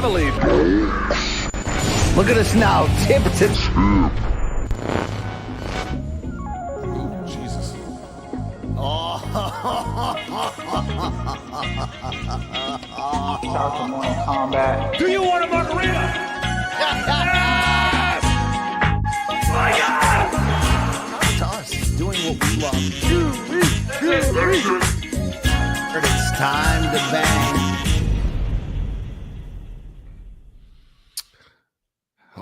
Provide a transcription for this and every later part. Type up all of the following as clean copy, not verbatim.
heavily. Look at us now, tip to tip. Jesus. Shout to Morning Kombat. Do you want a margarita? Yes! My God! To us, doing what we love. It's time to bang.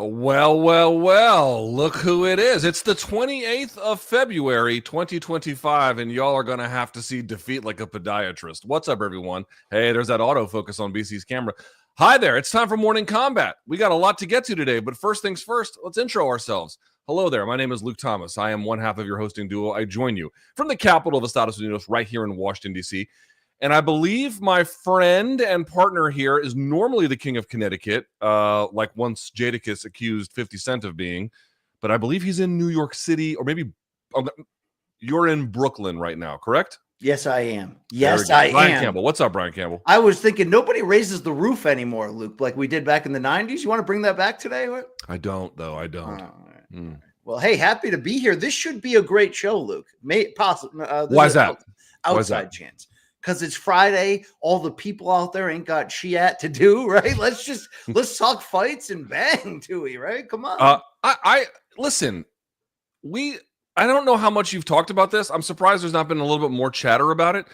Well, look who it is. It's the 28th of February, 2025, and y'all are going to have to see defeat like a podiatrist. What's up, everyone? Hey, there's that autofocus on BC's camera. Hi there. It's time for Morning Kombat. We got a lot to get to today, but first things first, let's intro ourselves. Hello there. My name is Luke Thomas. I am one half of your hosting duo. I join you from the capital of Estados Unidos right here in Washington, D.C., and I believe my friend and partner here is normally the king of Connecticut, like once Jadakiss accused 50 Cent of being, but I believe he's in New York City, or maybe you're in Brooklyn right now, correct? Yes, I am. Yes, I am. Brian Campbell. What's up, Brian Campbell? I was thinking nobody raises the roof anymore, Luke, like we did back in the 90s. You want to bring that back today? I don't, though. I don't. Well, hey, happy to be here. This should be a great show, Luke. Why is that? Outside chance. Because it's Friday, all the people out there ain't got shit to do, right? Let's talk fights and bang, Tui, right? Come on. I listen. I don't know how much you've talked about this. I'm surprised there's not been a little bit more chatter about it.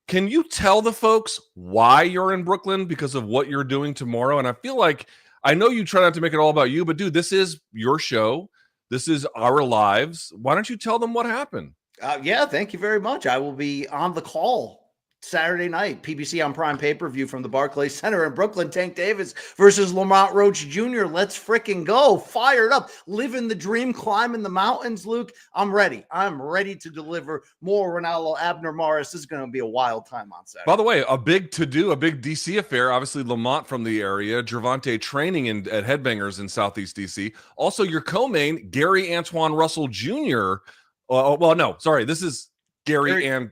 Can you tell the folks why you're in Brooklyn because of what you're doing tomorrow? And I feel like I know you try not to make it all about you, but dude, this is your show. This is our lives. Why don't you tell them what happened? Yeah, thank you very much. I will be on the call Saturday night, PBC on Prime pay-per-view from the Barclays Center in Brooklyn. Tank Davis versus Lamont Roach Jr. Let's freaking go. Fired up. Living the dream, climbing the mountains, Luke. I'm ready. I'm ready to deliver more Ronaldo Abner Morris. This is going to be a wild time on Saturday. By the way, a big to-do, a big DC affair. Obviously, Lamont from the area. Gervonta training at Headbangers in Southeast DC. Also, your co-main, Gary Antoine Russell Jr. This is Gary Antoine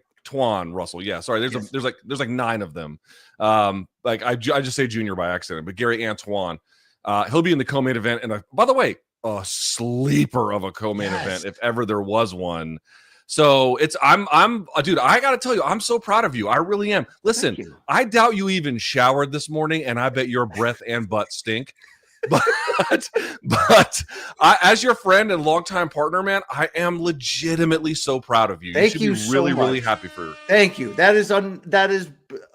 Russell. Yeah, sorry. There's like 9 of them. I just say junior by accident, but Gary Antoine, he'll be in the co-main event. And by the way, a sleeper of a co-main event if ever there was one. So dude, I got to tell you, I'm so proud of you. I really am. Listen, I doubt you even showered this morning, and I bet your breath and butt stink. But as your friend and longtime partner, man, I am legitimately so proud of you. Thank you. You should be really, really happy for you. Thank you. That is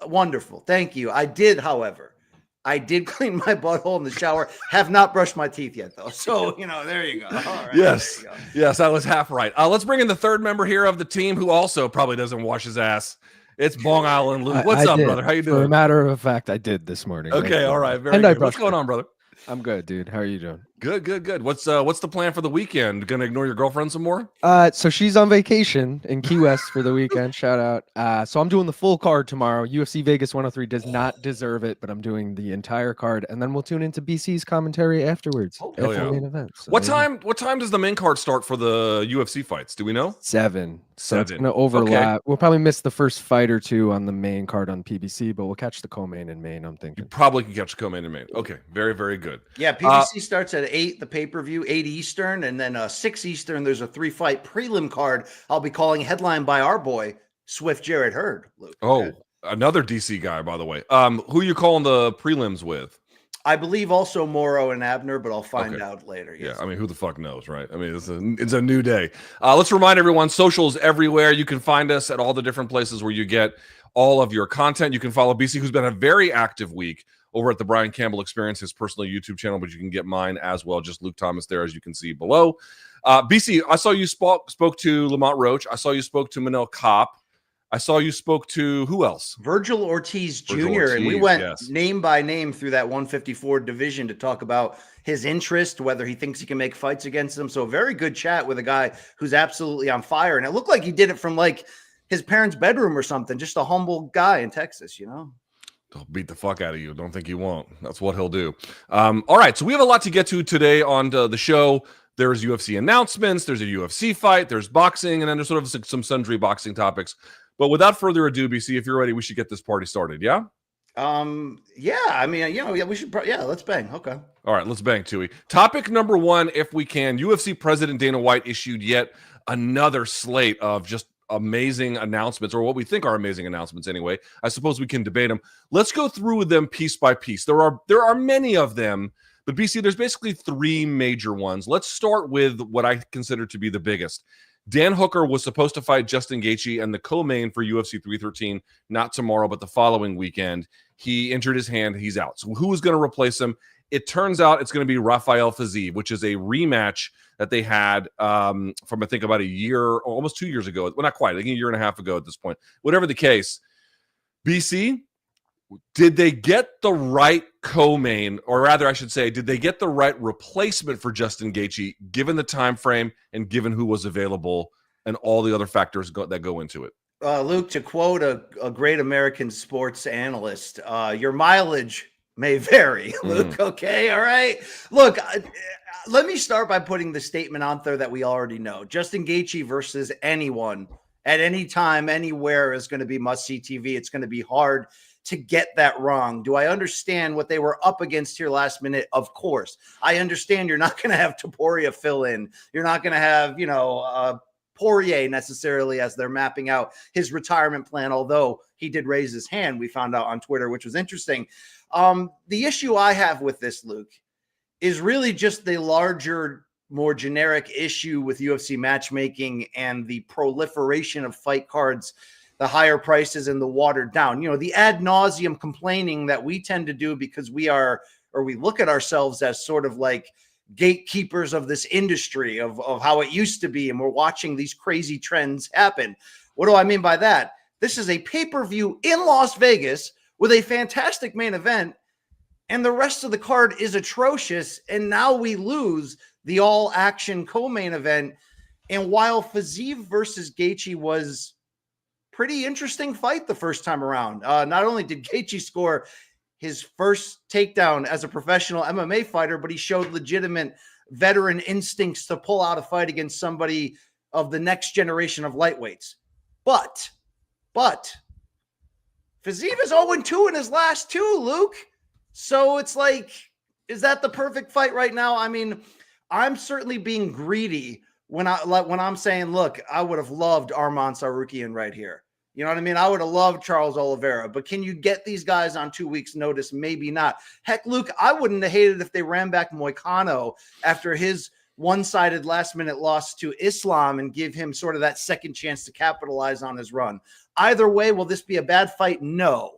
wonderful. Thank you. I did clean my butthole in the shower. Have not brushed my teeth yet, though. So, there you go. All right, yes. Yes, I was half right. Let's bring in the third member here of the team who also probably doesn't wash his ass. It's Bong Island Luke. What's up, brother? How you doing? For a matter of fact, I did this morning. Okay, all right. Very good. What's going on, brother? I'm good, dude. How are you doing? Good. What's the plan for the weekend? Gonna ignore your girlfriend some more? So she's on vacation in Key West for the weekend. Shout out. So I'm doing the full card tomorrow. UFC Vegas 103 does not deserve it, but I'm doing the entire card, and then we'll tune into BC's commentary afterwards. The main event. So, what time does the main card start for the UFC fights? Do we know? 7. So it's gonna overlap. Okay. We'll probably miss the first fight or two on the main card on PBC, but we'll catch the co-main in Maine. I'm thinking you probably can catch the co-main in Maine. Okay, very, very good. Yeah, PBC starts at 8, the pay-per-view, 8 Eastern, and then 6 Eastern, there's a 3-fight prelim card I'll be calling, headlined by our boy, Swift Jared Hurd, Luke. Oh, another DC guy, by the way. Who are you calling the prelims with? I believe also Morrow and Abner, but I'll find out later. Yes. Yeah, I mean, who the fuck knows, right? I mean, it's a new day. Let's remind everyone, socials everywhere. You can find us at all the different places where you get all of your content. You can follow BC, who's been a very active week over at the Brian Campbell Experience, his personal YouTube channel, but you can get mine as well. Just Luke Thomas there, as you can see below. BC, I saw you spoke to Lamont Roach. I saw you spoke to Manel Kopp. I saw you spoke to who else? Virgil Ortiz Jr. And we went name by name through that 154 division to talk about his interest, whether he thinks he can make fights against them. So a very good chat with a guy who's absolutely on fire. And it looked like he did it from like his parents' bedroom or something. Just a humble guy in Texas, He'll beat the fuck out of you. Don't think he won't. That's what he'll do. All right. So we have a lot to get to today on the show. There's UFC announcements. There's a UFC fight. There's boxing. And then there's sort of some sundry boxing topics. But without further ado, BC, if you're ready, we should get this party started. Yeah? Yeah, I mean, yeah, we should. Let's bang. Okay. All right, let's bang, Tui. Topic number one, if we can. UFC President Dana White issued yet another slate of just amazing announcements, or what we think are amazing announcements anyway. I suppose we can debate them. Let's go through them piece by piece. There are many of them, but BC, there's basically three major ones. Let's start with what I consider to be the biggest. Dan Hooker was supposed to fight Justin Gaethje and the co-main for UFC 313, not tomorrow, but the following weekend. He injured his hand. He's out. So who is going to replace him? It turns out it's going to be Rafael Fiziev, which is a rematch that they had from, I think, about a year, almost 2 years ago. Well, not quite, I think a year and a half ago at this point. Whatever the case, BC, did they get the right co-main, or rather, I should say, did they get the right replacement for Justin Gaethje, given the time frame and given who was available and all the other factors that go into it? Luke, to quote a great American sports analyst, your mileage may vary, Luke. Okay. All right. Look, let me start by putting the statement out there that we already know. Justin Gaethje versus anyone at any time, anywhere is going to be must-see TV. It's going to be hard to get that wrong. Do I understand what they were up against here last minute? Of course. I understand you're not going to have Topuria fill in. You're not going to have, Poirier necessarily as they're mapping out his retirement plan, although he did raise his hand, we found out on Twitter, which was interesting. The issue I have with this, Luke, is really just the larger, more generic issue with UFC matchmaking and the proliferation of fight cards, the higher prices and the watered down, the ad nauseum complaining that we tend to do because we look at ourselves as sort of like gatekeepers of this industry of how it used to be. And we're watching these crazy trends happen. What do I mean by that? This is a pay-per-view in Las Vegas with a fantastic main event, and the rest of the card is atrocious. And now we lose the all-action co-main event. And while Fiziev versus Gaethje was pretty interesting fight the first time around, not only did Gaethje score his first takedown as a professional MMA fighter, but he showed legitimate veteran instincts to pull out a fight against somebody of the next generation of lightweights. But Fiziev is 0-2 in his last two, Luke. So it's like, is that the perfect fight right now? I mean, I'm certainly being greedy when I'm saying, look, I would have loved Arman Tsarukyan right here. You know what I mean? I would have loved Charles Oliveira, but can you get these guys on 2 weeks' notice? Maybe not. Heck, Luke, I wouldn't have hated if they ran back Moicano after his one-sided last-minute loss to Islam and give him sort of that second chance to capitalize on his run. Either way, will this be a bad fight? No.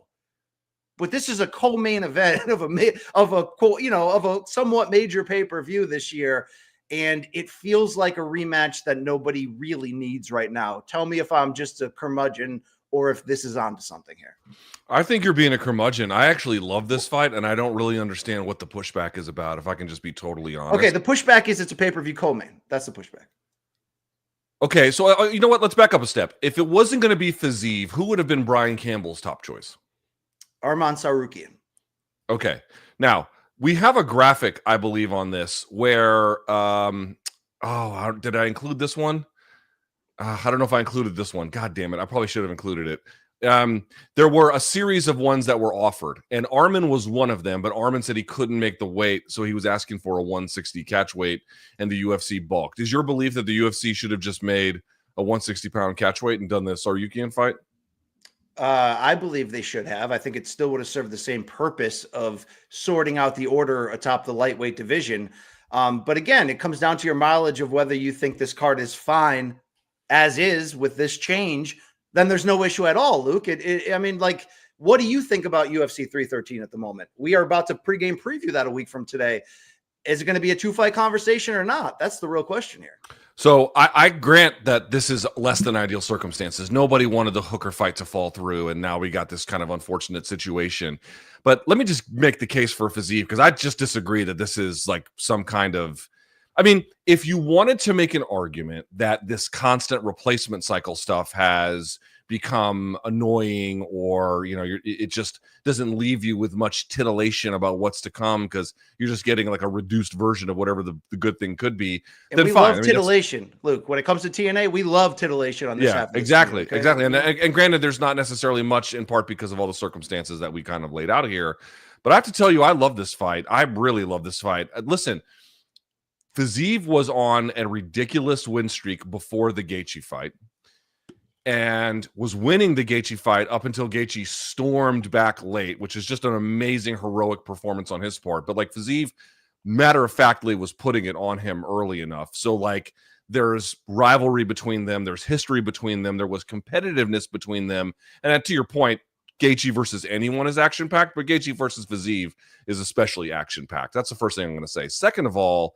But this is a co-main event of a somewhat major pay-per-view this year. And it feels like a rematch that nobody really needs right now. Tell me if I'm just a curmudgeon or if this is onto something here. I think you're being a curmudgeon. I actually love this fight, and I don't really understand what the pushback is about, if I can just be totally honest. Okay, the pushback is it's a pay-per-view co-main. That's the pushback. Okay, so you know what? Let's back up a step. If it wasn't going to be Fiziev, who would have been Brian Campbell's top choice? Arman Tsarukyan. Okay, now we have a graphic, I believe, on this where, did I include this one? I don't know if I included this one. God damn it. I probably should have included it. There were a series of ones that were offered, and Arman was one of them, but Arman said he couldn't make the weight, so he was asking for a 160 catch weight, and the UFC balked. Is your belief that the UFC should have just made a 160-pound catch weight and done the Tsarukyan fight? I believe they should have. I think it still would have served the same purpose of sorting out the order atop the lightweight division. But again, it comes down to your mileage of whether you think this card is fine as is with this change. Then there's no issue at all, Luke. What do you think about UFC 313 at the moment? We are about to pregame preview that a week from today. Is it going to be a two-fight conversation or not? That's the real question here. So I grant that this is less than ideal circumstances. Nobody wanted the Hooker fight to fall through, and now we got this kind of unfortunate situation. But let me just make the case for Fiziev, because I just disagree that this is like some kind of... I mean, if you wanted to make an argument that this constant replacement cycle stuff has become annoying, or it just doesn't leave you with much titillation about what's to come, because you're just getting like a reduced version of whatever the good thing could be. And then we fine. love titillation, Luke. When it comes to TNA, we love titillation on this half of the exactly, stream, okay? exactly. And granted, there's not necessarily much, in part because of all the circumstances that we kind of laid out here. But I have to tell you, I love this fight. I really love this fight. Listen, Fiziev was on a ridiculous win streak before the Gaethje fight, and was winning the Gaethje fight up until Gaethje stormed back late, which is just an amazing, heroic performance on his part. But like Fiziev, matter-of-factly, was putting it on him early enough. So like there's rivalry between them. There's history between them. There was competitiveness between them. And to your point, Gaethje versus anyone is action-packed, but Gaethje versus Fiziev is especially action-packed. That's the first thing I'm going to say. Second of all,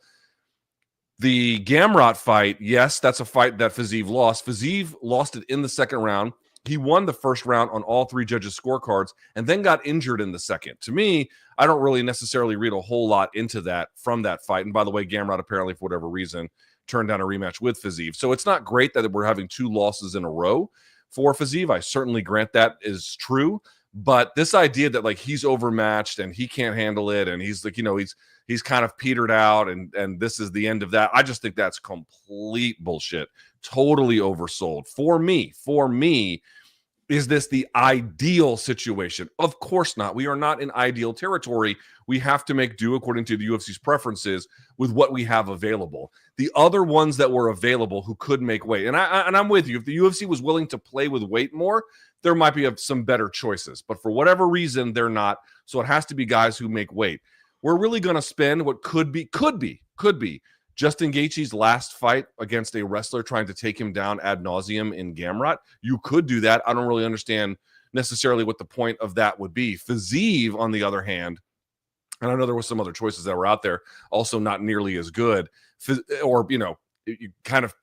the Gamrot fight, yes, that's a fight that Fiziev lost. Fiziev lost it in the second round. He won the first round on all three judges' scorecards and then got injured in the second. To me, I don't really necessarily read a whole lot into that from that fight. And by the way, Gamrot apparently, for whatever reason, turned down a rematch with Fiziev. So it's not great that we're having 2 losses in a row for Fiziev. I certainly grant that is true. But this idea that like he's overmatched and he can't handle it, and he's like, he's kind of petered out, and this is the end of that. I just think that's complete bullshit. Totally oversold. For me, is this the ideal situation? Of course not. We are not in ideal territory. We have to make do according to the UFC's preferences with what we have available. The other ones that were available who could make weight, and I'm with you. If the UFC was willing to play with weight more, there might be some better choices. But for whatever reason, they're not. So it has to be guys who make weight. We're really going to spend what could be Justin Gaethje's last fight against a wrestler trying to take him down ad nauseum in Gamrot. You could do that. I don't really understand necessarily what the point of that would be. Fiziev, on the other hand, and I know there were some other choices that were out there, also not nearly as good, or, kind of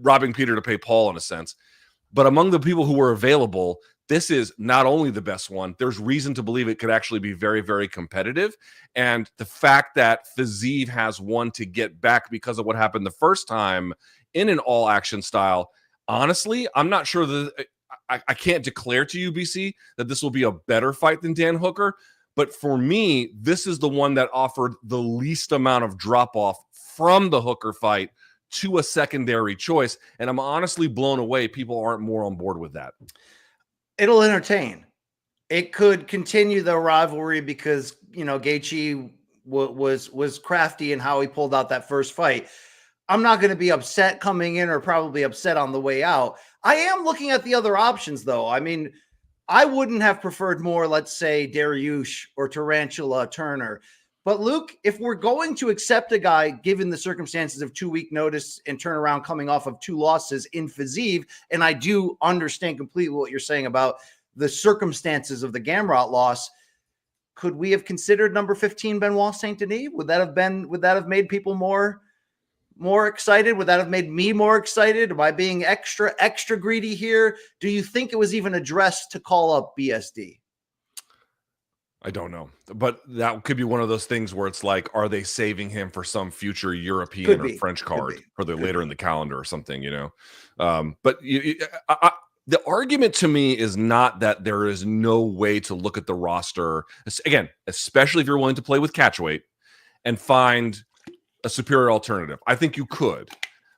robbing Peter to pay Paul in a sense. But among the people who were available, this is not only the best one, there's reason to believe it could actually be very, very competitive. And the fact that Fiziev has one to get back because of what happened the first time in an all-action style, honestly, I'm not sure that I can't declare to you, BC, that this will be a better fight than Dan Hooker. But for me, this is the one that offered the least amount of drop-off from the Hooker fight to a secondary choice. And I'm honestly blown away people aren't more on board with that. It'll entertain. It could continue the rivalry because, Gaethje was crafty in how he pulled out that first fight. I'm not going to be upset coming in, or probably upset on the way out. I am looking at the other options, though. I mean, I wouldn't have preferred more, let's say, Dariush or Tarantula Turner. But Luke, if we're going to accept a guy, given the circumstances of 2-week notice and turnaround coming off of 2 losses in Fiziev, and I do understand completely what you're saying about the circumstances of the Gamrot loss, could we have considered number 15 Benoit Saint Denis? Would that have made people more excited? Would that have made me more excited? Am I being extra greedy here? Do you think it was even addressed to call up BSD? I don't know, but that could be one of those things where it's like, are they saving him for some future European or French card for the later in the calendar or something, But the argument to me is not that there is no way to look at the roster, again, especially if you're willing to play with catch weight and find a superior alternative. I think you could,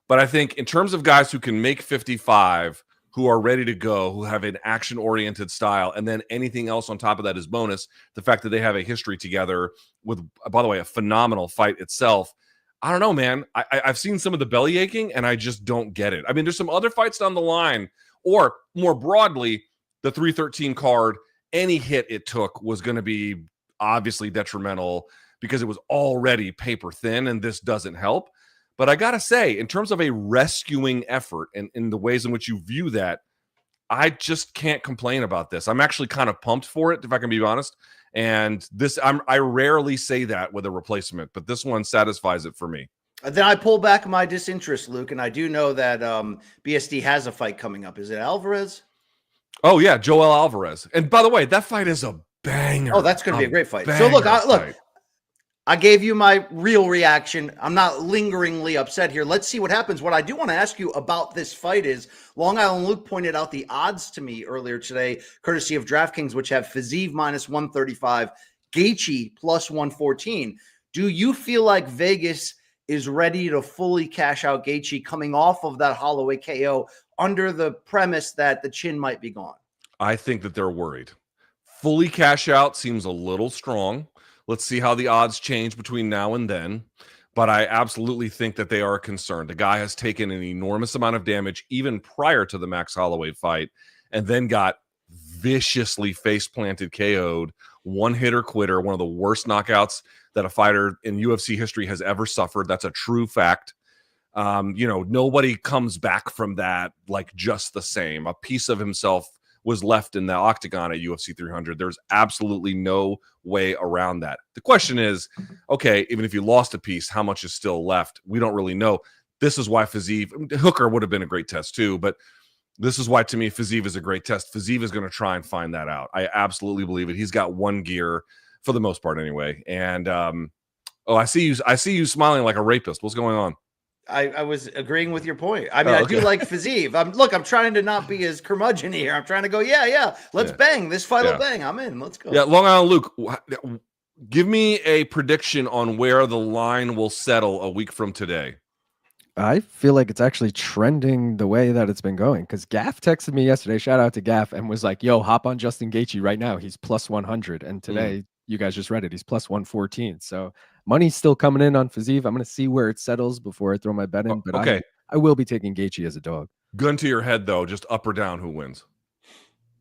but I think in terms of guys who can make 55, who are ready to go, who have an action-oriented style, and then anything else on top of that is bonus. The fact that they have a history together with, by the way, a phenomenal fight itself. I don't know, man. I've seen some of the belly aching, and I just don't get it. I mean, there's some other fights down the line, or more broadly, the 313 card, any hit it took was going to be obviously detrimental because it was already paper thin, and this doesn't help. But I got to say, in terms of a rescuing effort and in the ways in which you view that, I just can't complain about this. I'm actually kind of pumped for it, if I can be honest. And I rarely say that with a replacement, but this one satisfies it for me. Then I pull back my disinterest, Luke, and I do know that BSD has a fight coming up. Is it Alvarez? Oh, yeah, Joel Alvarez. And by the way, that fight is a banger. Oh, that's going to be a great fight. So look, I gave you my real reaction. I'm not lingeringly upset here. Let's see what happens. What I do want to ask you about this fight is Long Island Luke pointed out the odds to me earlier today, courtesy of DraftKings, which have Fiziev minus 135, Gaethje plus 114. Do you feel like Vegas is ready to fully cash out Gaethje coming off of that Holloway KO under the premise that the chin might be gone? I think that they're worried. Fully cash out seems a little strong. Let's see how the odds change between now and then. But I absolutely think that they are concerned. The guy has taken an enormous amount of damage even prior to the Max Holloway fight and then got viciously face-planted KO'd, one-hitter quitter, one of the worst knockouts that a fighter in UFC history has ever suffered. That's a true fact. Nobody comes back from that like just the same. A piece of himself was left in the octagon at UFC 300. There's absolutely no way around that. The question is, okay, even if you lost a piece, how much is still left? We don't really know. This is why Fiziev, Hooker would have been a great test too, but this is why, to me, Fiziev is a great test. Fiziev is going to try and find that out. I absolutely believe it. He's got one gear for the most part anyway. And, I see you smiling like a rapist. What's going on? I was agreeing with your point. I mean, I do like Fiziev. I'm trying to not be as curmudgeon here. I'm trying to go, let's bang. This fight will bang. I'm in. Let's go. Yeah, Long Island Luke, give me a prediction on where the line will settle a week from today. I feel like it's actually trending the way that it's been going because Gaff texted me yesterday, shout out to Gaff, and was like, yo, hop on Justin Gaethje right now. He's plus 100. And today, you guys just read it, he's plus 114. So money's still coming in on Fiziev. I'm going to see where it settles before I throw my bet in. But okay. I will be taking Gaethje as a dog. Gun to your head, though, just up or down, who wins?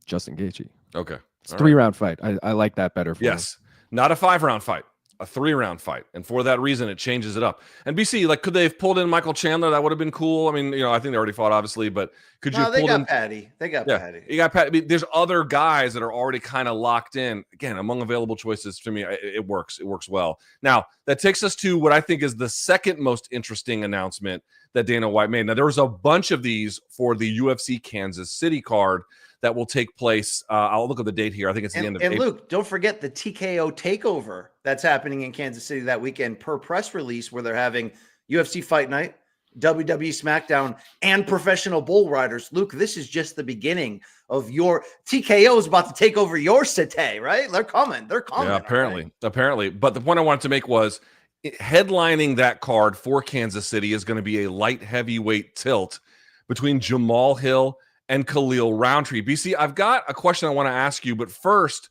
Justin Gaethje. Okay. It's a 3-round fight. I like that better. Yes. Not a 5-round fight. A 3-round fight, and for that reason, it changes it up. And BC, like, could they have pulled in Michael Chandler? That would have been cool. I mean, I think they already fought, obviously, but could you? They got Patty. They got Patty. You got Patty. I mean, there's other guys that are already kind of locked in. Again, among available choices, to me, it works. It works well. Now that takes us to what I think is the second most interesting announcement that Dana White made. Now there was a bunch of these for the UFC Kansas City card that will take place. I'll look at the date here. I think it's the end of April. And Luke, don't forget the TKO takeover that's happening in Kansas City that weekend per press release, where they're having UFC Fight Night, WWE SmackDown, and professional bull riders. Luke, this is just the beginning of your TKO is about to take over your city, right? They're coming. Yeah, apparently. But the point I wanted to make was headlining that card for Kansas City is going to be a light heavyweight tilt between Jamal Hill and Khalil Roundtree. BC, I've got a question I want to ask you, but first,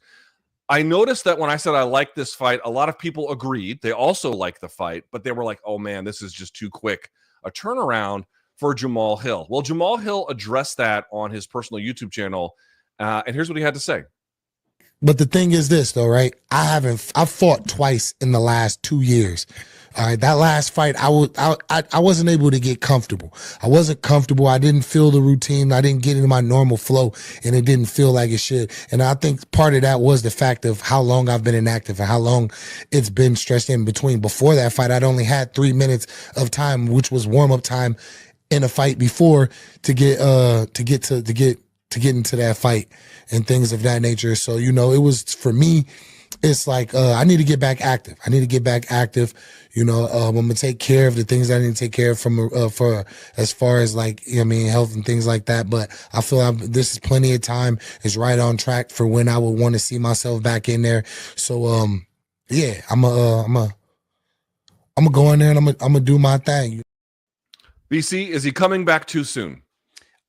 I noticed that when I said I like this fight, a lot of people agreed. They also like the fight, but they were like, oh man, this is just too quick a turnaround for Jamal Hill. Well, Jamal Hill addressed that on his personal YouTube channel, and here's what he had to say. But the thing is this, though, right? I've fought twice in the last 2 years. All right, that last fight, I wasn't able to get comfortable. I wasn't comfortable. I didn't feel the routine. I didn't get into my normal flow, and it didn't feel like it should. And I think part of that was the fact of how long I've been inactive and how long it's been stretched in between. Before that fight, I'd only had 3 minutes of time, which was warm-up time in a fight before to get into that fight and things of that nature. So, it was, for me, it's like, I need to get back active. I'm going to take care of the things I need to take care of for as far as health and things like that. But I feel this is plenty of time. It's right on track for when I would want to see myself back in there. So, I'm gonna go in there and I'm gonna do my thing. BC, is he coming back too soon?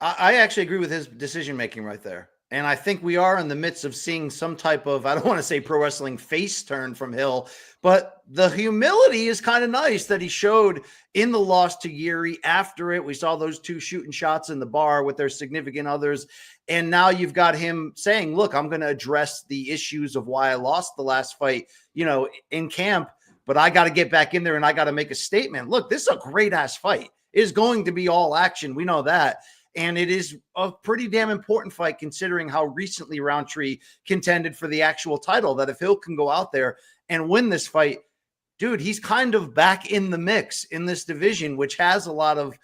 I actually agree with his decision-making right there. And I think we are in the midst of seeing some type of, I don't want to say pro wrestling face turn from Hill, but the humility is kind of nice that he showed in the loss to Yuri. After it, we saw those two shooting shots in the bar with their significant others. And now you've got him saying, look, I'm going to address the issues of why I lost the last fight, in camp, but I got to get back in there and I got to make a statement. Look, this is a great ass fight. It is going to be all action. We know that. And it is a pretty damn important fight considering how recently Roundtree contended for the actual title, that if Hill can go out there and win this fight, dude, he's kind of back in the mix in this division, which has a lot of,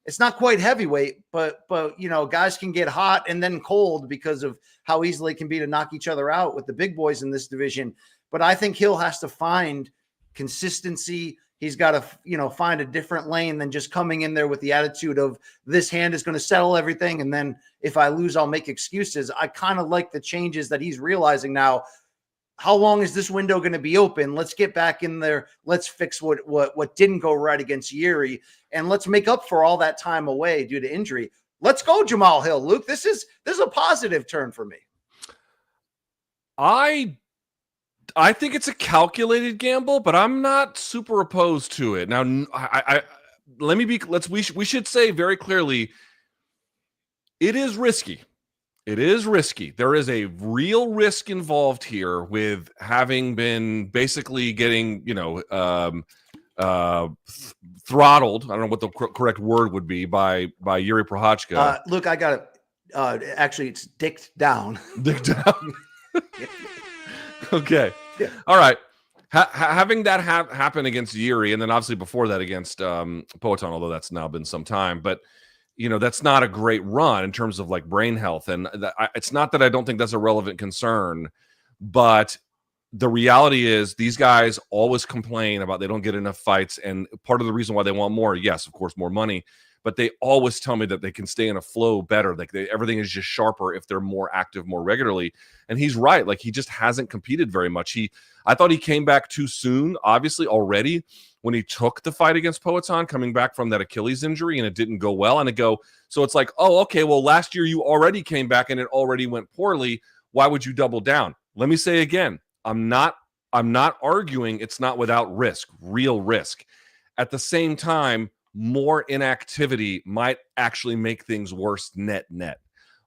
it's not quite heavyweight, but guys can get hot and then cold because of how easily it can be to knock each other out with the big boys in this division. But I think Hill has to find consistency. He's got to, find a different lane than just coming in there with the attitude of this hand is going to settle everything. And then if I lose, I'll make excuses. I kind of like the changes that he's realizing now. How long is this window going to be open? Let's get back in there. Let's fix what didn't go right against Yuri, and let's make up for all that time away due to injury. Let's go, Jamal Hill. Luke, this is a positive turn for me. I think it's a calculated gamble, but I'm not super opposed to it. Now, we should say very clearly, it is risky. It is risky. There is a real risk involved here with having been basically getting, throttled. I don't know what the correct word would be by Yuri Prochazka. Look, I got it. Actually, it's dicked down. Dicked down. Okay. Yeah. All right. Having that happen against Yuri, and then obviously before that against Poatan, although that's now been some time, but that's not a great run in terms of like brain health. And it's not that I don't think that's a relevant concern, but the reality is these guys always complain about they don't get enough fights. And part of the reason why they want more, yes, of course, more money, but they always tell me that they can stay in a flow better. Like everything is just sharper if they're more active, more regularly. And he's right. Like he just hasn't competed very much. I thought he came back too soon, obviously already when he took the fight against Poatan, coming back from that Achilles injury, and it didn't go well. And so it's like, oh, okay, well, last year you already came back and it already went poorly. Why would you double down? Let me say again, I'm not arguing it's not without risk, real risk. At the same time, more inactivity might actually make things worse net.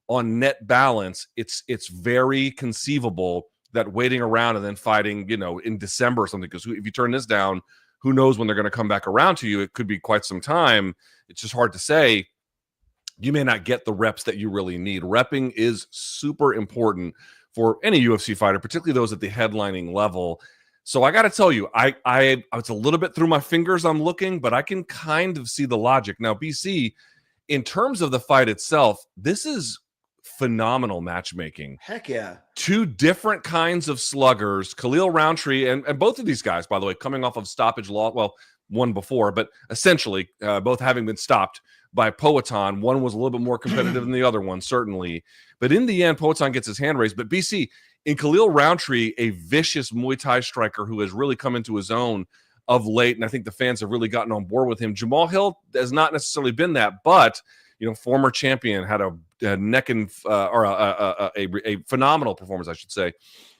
On net balance, it's very conceivable that waiting around and then fighting, in December or something, because if you turn this down, who knows when they're going to come back around to you? It could be quite some time. It's just hard to say. You may not get the reps that you really need. Repping is super important for any UFC fighter, particularly those at the headlining level. So I got to tell you, it's a little bit through my fingers I'm looking, but I can kind of see the logic. Now, BC, in terms of the fight itself, this is phenomenal matchmaking. Heck yeah. Two different kinds of sluggers, Khalil Roundtree, and both of these guys, by the way, coming off of stoppage law. Well, one before, but essentially both having been stopped by Poatan. One was a little bit more competitive than the other one, certainly. But in the end, Poatan gets his hand raised. But BC, in Khalil Roundtree, a vicious Muay Thai striker who has really come into his own of late, and I think the fans have really gotten on board with him. Jamal Hill has not necessarily been that, but former champion, had a neck and a phenomenal performance, I should say,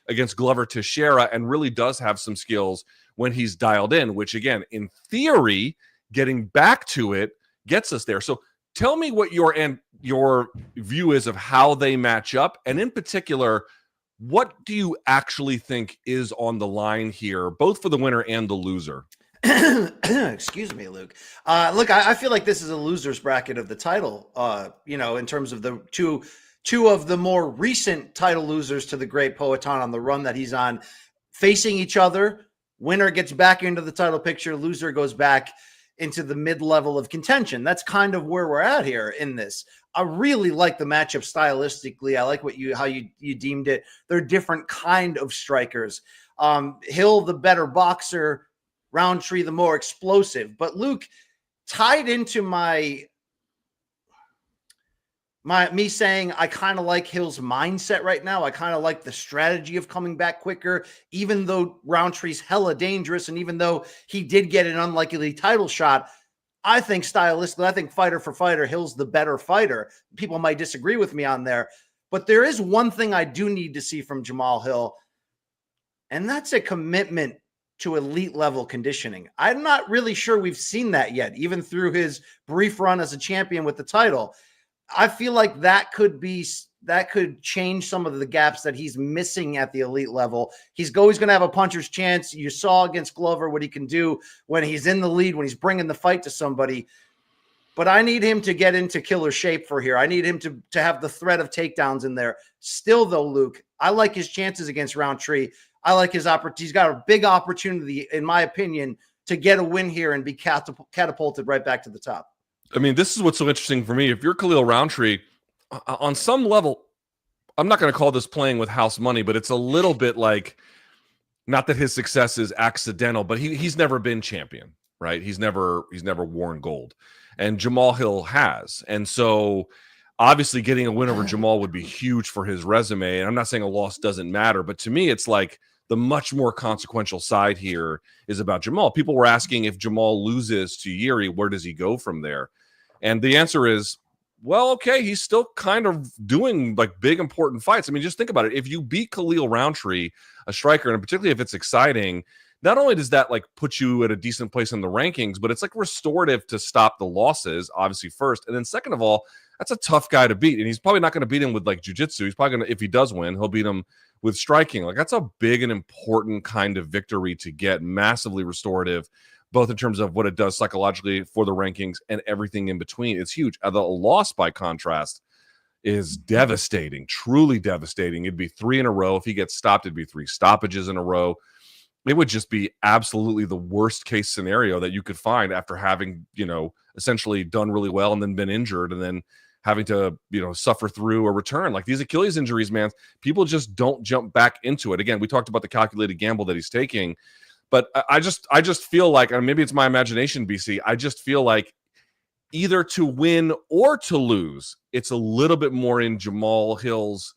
against Glover Teixeira, and really does have some skills when he's dialed in, which again, in theory, getting back to it gets us there. So tell me what your view is of how they match up, and in particular, what do you actually think is on the line here, both for the winner and the loser? Excuse me, Luke. Look, I feel like this is a loser's bracket of the title, in terms of the two of the more recent title losers to the great Poatan on the run that he's on, facing each other. Winner gets back into the title picture. Loser goes back into the mid-level of contention. That's kind of where we're at here in this. I really like the matchup stylistically. I like how you deemed it. They're different kind of strikers. Hill, the better boxer, Roundtree, the more explosive. But Luke, tied into me saying I kind of like Hill's mindset right now. I kind of like the strategy of coming back quicker, even though Roundtree's hella dangerous, and even though he did get an unlikely title shot. I think stylistically, I think fighter for fighter, Hill's the better fighter. People might disagree with me on there, but there is one thing I do need to see from Jamal Hill, and that's a commitment to elite level conditioning. I'm not really sure we've seen that yet, even through his brief run as a champion with the title. I feel like that could change some of the gaps that he's missing at the elite level. He's always going to have a puncher's chance. You saw against Glover what he can do when he's in the lead, when he's bringing the fight to somebody. But I need him to get into killer shape for here. I need him to have the threat of takedowns in there. Still, though, Luke, I like his chances against Roundtree. I like his opportunity. He's got a big opportunity, in my opinion, to get a win here and be catapulted right back to the top. I mean, this is what's so interesting for me. If you're Khalil Roundtree, on some level, I'm not going to call this playing with house money, but it's a little bit like, Not that his success is accidental, but he's never been champion, right? He's never worn gold, and Jamal Hill has. And so obviously getting a win over Jamal would be huge for his resume. And I'm not saying a loss doesn't matter, but to me, it's like the much more consequential side here is about Jamal. People were asking, if Jamal loses to Yuri, where does he go from there? And the answer is, well, okay, he's still kind of doing like big, important fights. I mean, just think about it. If you beat Khalil Roundtree, a striker, and particularly if it's exciting, not only does that like put you at a decent place in the rankings, but it's like restorative to stop the losses, obviously, first. And then second of all, that's a tough guy to beat. And he's probably not going to beat him with like jiu-jitsu. He's probably going to, if he does win, he'll beat him with striking. Like, that's a big and important kind of victory to get, massively restorative, both in terms of what it does psychologically for the rankings and everything in between. It's huge. The loss, by contrast, is devastating, truly devastating. It'd be 3 in a row. If he gets stopped, it'd be 3 stoppages in a row. It would just be absolutely the worst case scenario that you could find after having, essentially done really well and then been injured and then having to, suffer through a return. Like, these Achilles injuries, man, people just don't jump back into it. Again, we talked about the calculated gamble that he's taking. But I just feel like, and maybe it's my imagination, BC, I just feel like either to win or to lose, it's a little bit more in Jamal Hill's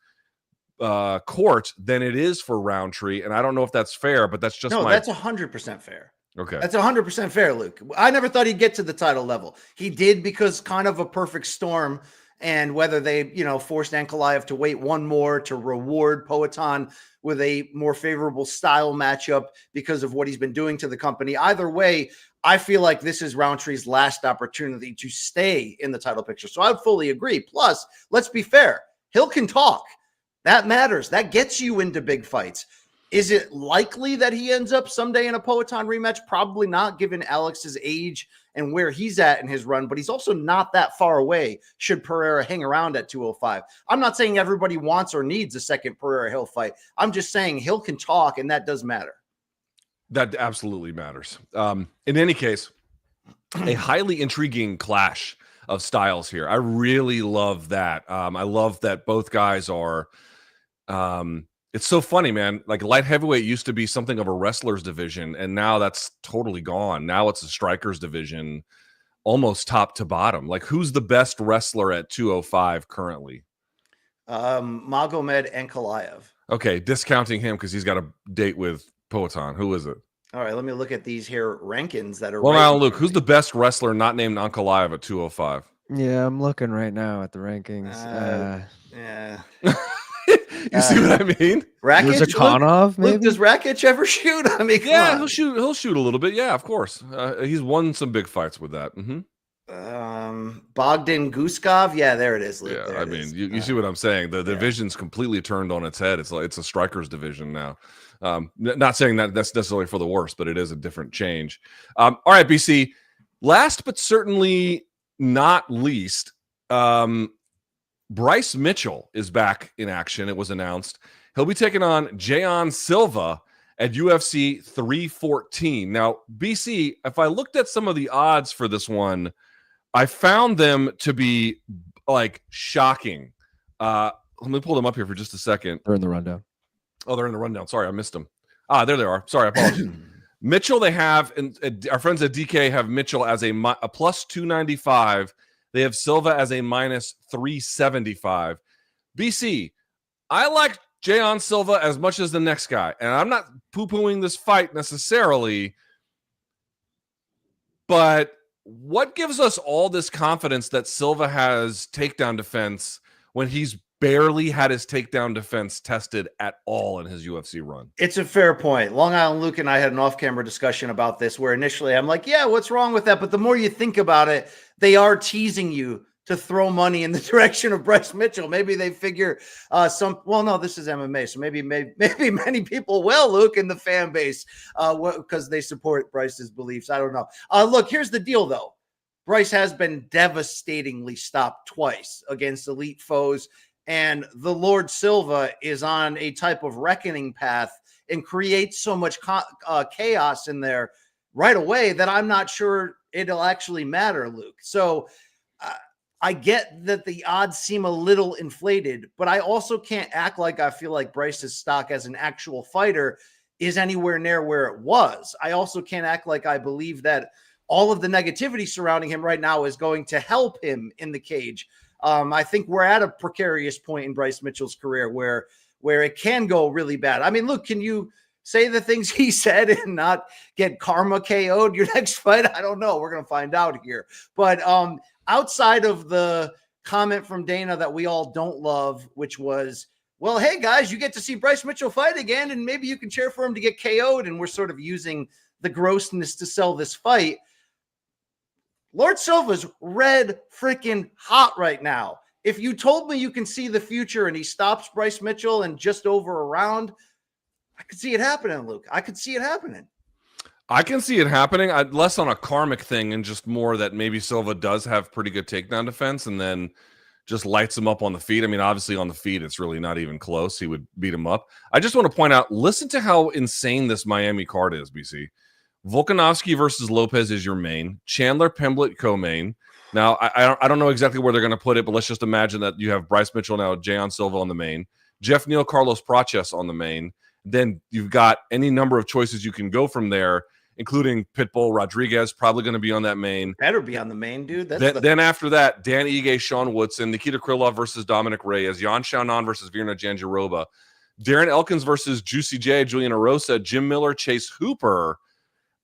court than it is for Roundtree. And I don't know if that's fair, but that's just that's 100% fair. Okay. That's 100% fair, Luke. I never thought he'd get to the title level. He did, because kind of a perfect storm. And whether they, forced Ankalaev to wait one more to reward Poatan with a more favorable style matchup because of what he's been doing to the company. Either way, I feel like this is Roundtree's last opportunity to stay in the title picture. So I fully agree. Plus, let's be fair. Hill can talk. That matters. That gets you into big fights. Is it likely that he ends up someday in a Poatan rematch? Probably not, given Alex's age and where he's at in his run, but he's also not that far away should Pereira hang around at 205. I'm not saying everybody wants or needs a second Pereira-Hill fight. I'm just saying Hill can talk, and that does matter. That absolutely matters. In any case, a highly intriguing clash of styles here. I really love that. I love that both guys are it's so funny, man. Like, light heavyweight used to be something of a wrestler's division, and now that's totally gone. Now it's a striker's division, almost top to bottom. Like, who's the best wrestler at 205 currently? Magomed Ankalaev. Okay, discounting him because he's got a date with Poatan. Who is it? All right, let me look at these here rankings that are. Well, now, Luke, who's the best wrestler not named Ankalaev at 205? Yeah, I'm looking right now at the rankings. Yeah. You see what I mean? Rakic, Zakhanov, maybe? Luke, does Rakic ever shoot? I mean, yeah, he'll shoot. He'll shoot a little bit. Yeah, of course. He's won some big fights with that. Bogdan Guskov. Yeah, there it is, Luke. Yeah, there I mean, you see what I'm saying. The division's completely turned on its head. It's a striker's division now. Not saying that that's necessarily for the worse, but it is a different change. All right, BC. Last but certainly not least, Bryce Mitchell is back in action. It was announced. He'll be taking on Jeon Silva at UFC 314. Now, BC, if I looked at some of the odds for this one, I found them to be like shocking. Let me pull them up here for just a second. They're in the rundown. Oh, they're in the rundown. Sorry, I missed them. There they are. Sorry, I apologize. Mitchell, they have, and our friends at DK have Mitchell as a plus 295. They have Silva as a minus 375. BC, I like Jeon Silva as much as the next guy, and I'm not poo-pooing this fight necessarily, but what gives us all this confidence that Silva has takedown defense when he's barely had his takedown defense tested at all in his UFC run? It's a fair point. Long Island Luke and I had an off-camera discussion about this, where initially I'm like, yeah, what's wrong with that? But the more you think about it, they are teasing you to throw money in the direction of Bryce Mitchell. Maybe they figure no, this is MMA. So maybe many people will, Luke, in the fan base, because they support Bryce's beliefs. I don't know. Look, here's the deal, though. Bryce has been devastatingly stopped twice against elite foes. And the Lord Silva is on a type of reckoning path and creates so much chaos in there right away that I'm not sure it'll actually matter, Luke. So I get that the odds seem a little inflated, but I also can't act like I feel like Bryce's stock as an actual fighter is anywhere near where it was. I also can't act like I believe that all of the negativity surrounding him right now is going to help him in the cage. I think we're at a precarious point in Bryce Mitchell's career where it can go really bad. I mean, look, can you say the things he said and not get karma KO'd your next fight? I don't know. We're going to find out here. But outside of the comment from Dana that we all don't love, which was, well, hey, guys, you get to see Bryce Mitchell fight again, and maybe you can cheer for him to get KO'd, and we're sort of using the grossness to sell this fight. Lord Silva's red freaking hot right now. If you told me you can see the future and he stops Bryce Mitchell in just over a round, I could see it happening, Luke. I could see it happening. I can see it happening. Less on a karmic thing and just more that maybe Silva does have pretty good takedown defense and then just lights him up on the feet. I mean, obviously on the feet, it's really not even close. He would beat him up. I just want to point out, listen to how insane this Miami card is, BC. Volkanovski versus Lopez is your main. Chandler, Pimblett, co-main. Now, I don't know exactly where they're going to put it, but let's just imagine that you have Bryce Mitchell now, Jayon Silva on the main, Jeff Neal, Carlos Praches on the main. Then you've got any number of choices you can go from there, including Pitbull Rodriguez, probably going to be on that main. Better be on the main, dude. Then after that, Dan Ige, Sean Woodson, Nikita Krylov versus Dominic Reyes, Yan Xiaonan versus Virna Jandiroba, Darren Elkins versus Juicy J, Julian Erosa, Jim Miller, Chase Hooper.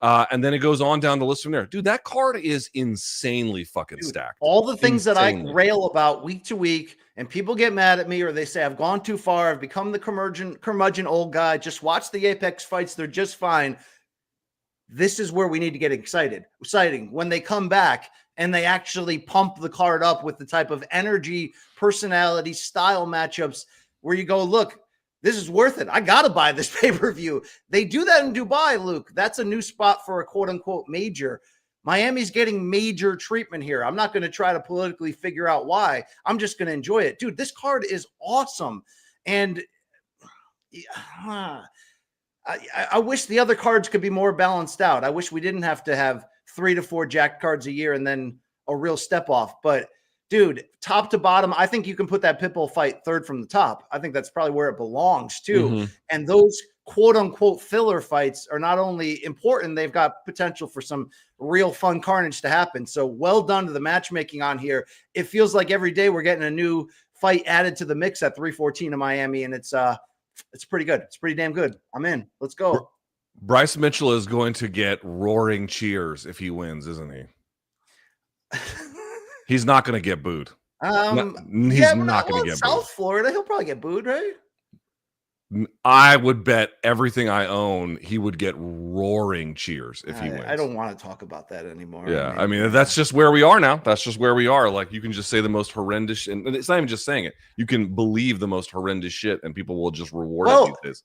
And then it goes on down the list from there. Dude, that card is insanely fucking stacked. All the things that I rail about week to week, and people get mad at me or they say I've gone too far, I've become the curmudgeon old guy. Just watch the Apex fights. They're just fine. This is where we need to get excited. When they come back and they actually pump the card up with the type of energy, personality, style matchups where you go, look, this is worth it. I got to buy this pay-per-view. They do that in Dubai, Luke. That's a new spot for a quote-unquote major. Miami's getting major treatment here. I'm not going to try to politically figure out why. I'm just going to enjoy it. Dude, this card is awesome. And I wish the other cards could be more balanced out. I wish we didn't have to have 3 to 4 jacked cards a year and then a real step off. But dude, top to bottom, I think you can put that Pitbull fight third from the top. I think that's probably where it belongs too. Mm-hmm. And those quote unquote filler fights are not only important, they've got potential for some real fun carnage to happen. So well done to the matchmaking on here. It feels like every day we're getting a new fight added to the mix at 314 in Miami. And it's pretty good. It's pretty damn good. I'm in. Let's go. Bryce Mitchell is going to get roaring cheers if he wins, isn't he? He's not going to get booed. He's not going to get South booed. Florida, he'll probably get booed, right? I would bet everything I own he would get roaring cheers if he wins. I don't want to talk about that anymore. Yeah, I mean, that's just where we are now. That's just where we are. Like, you can just say the most horrendous, and it's not even just saying it. You can believe the most horrendous shit, and people will just reward it these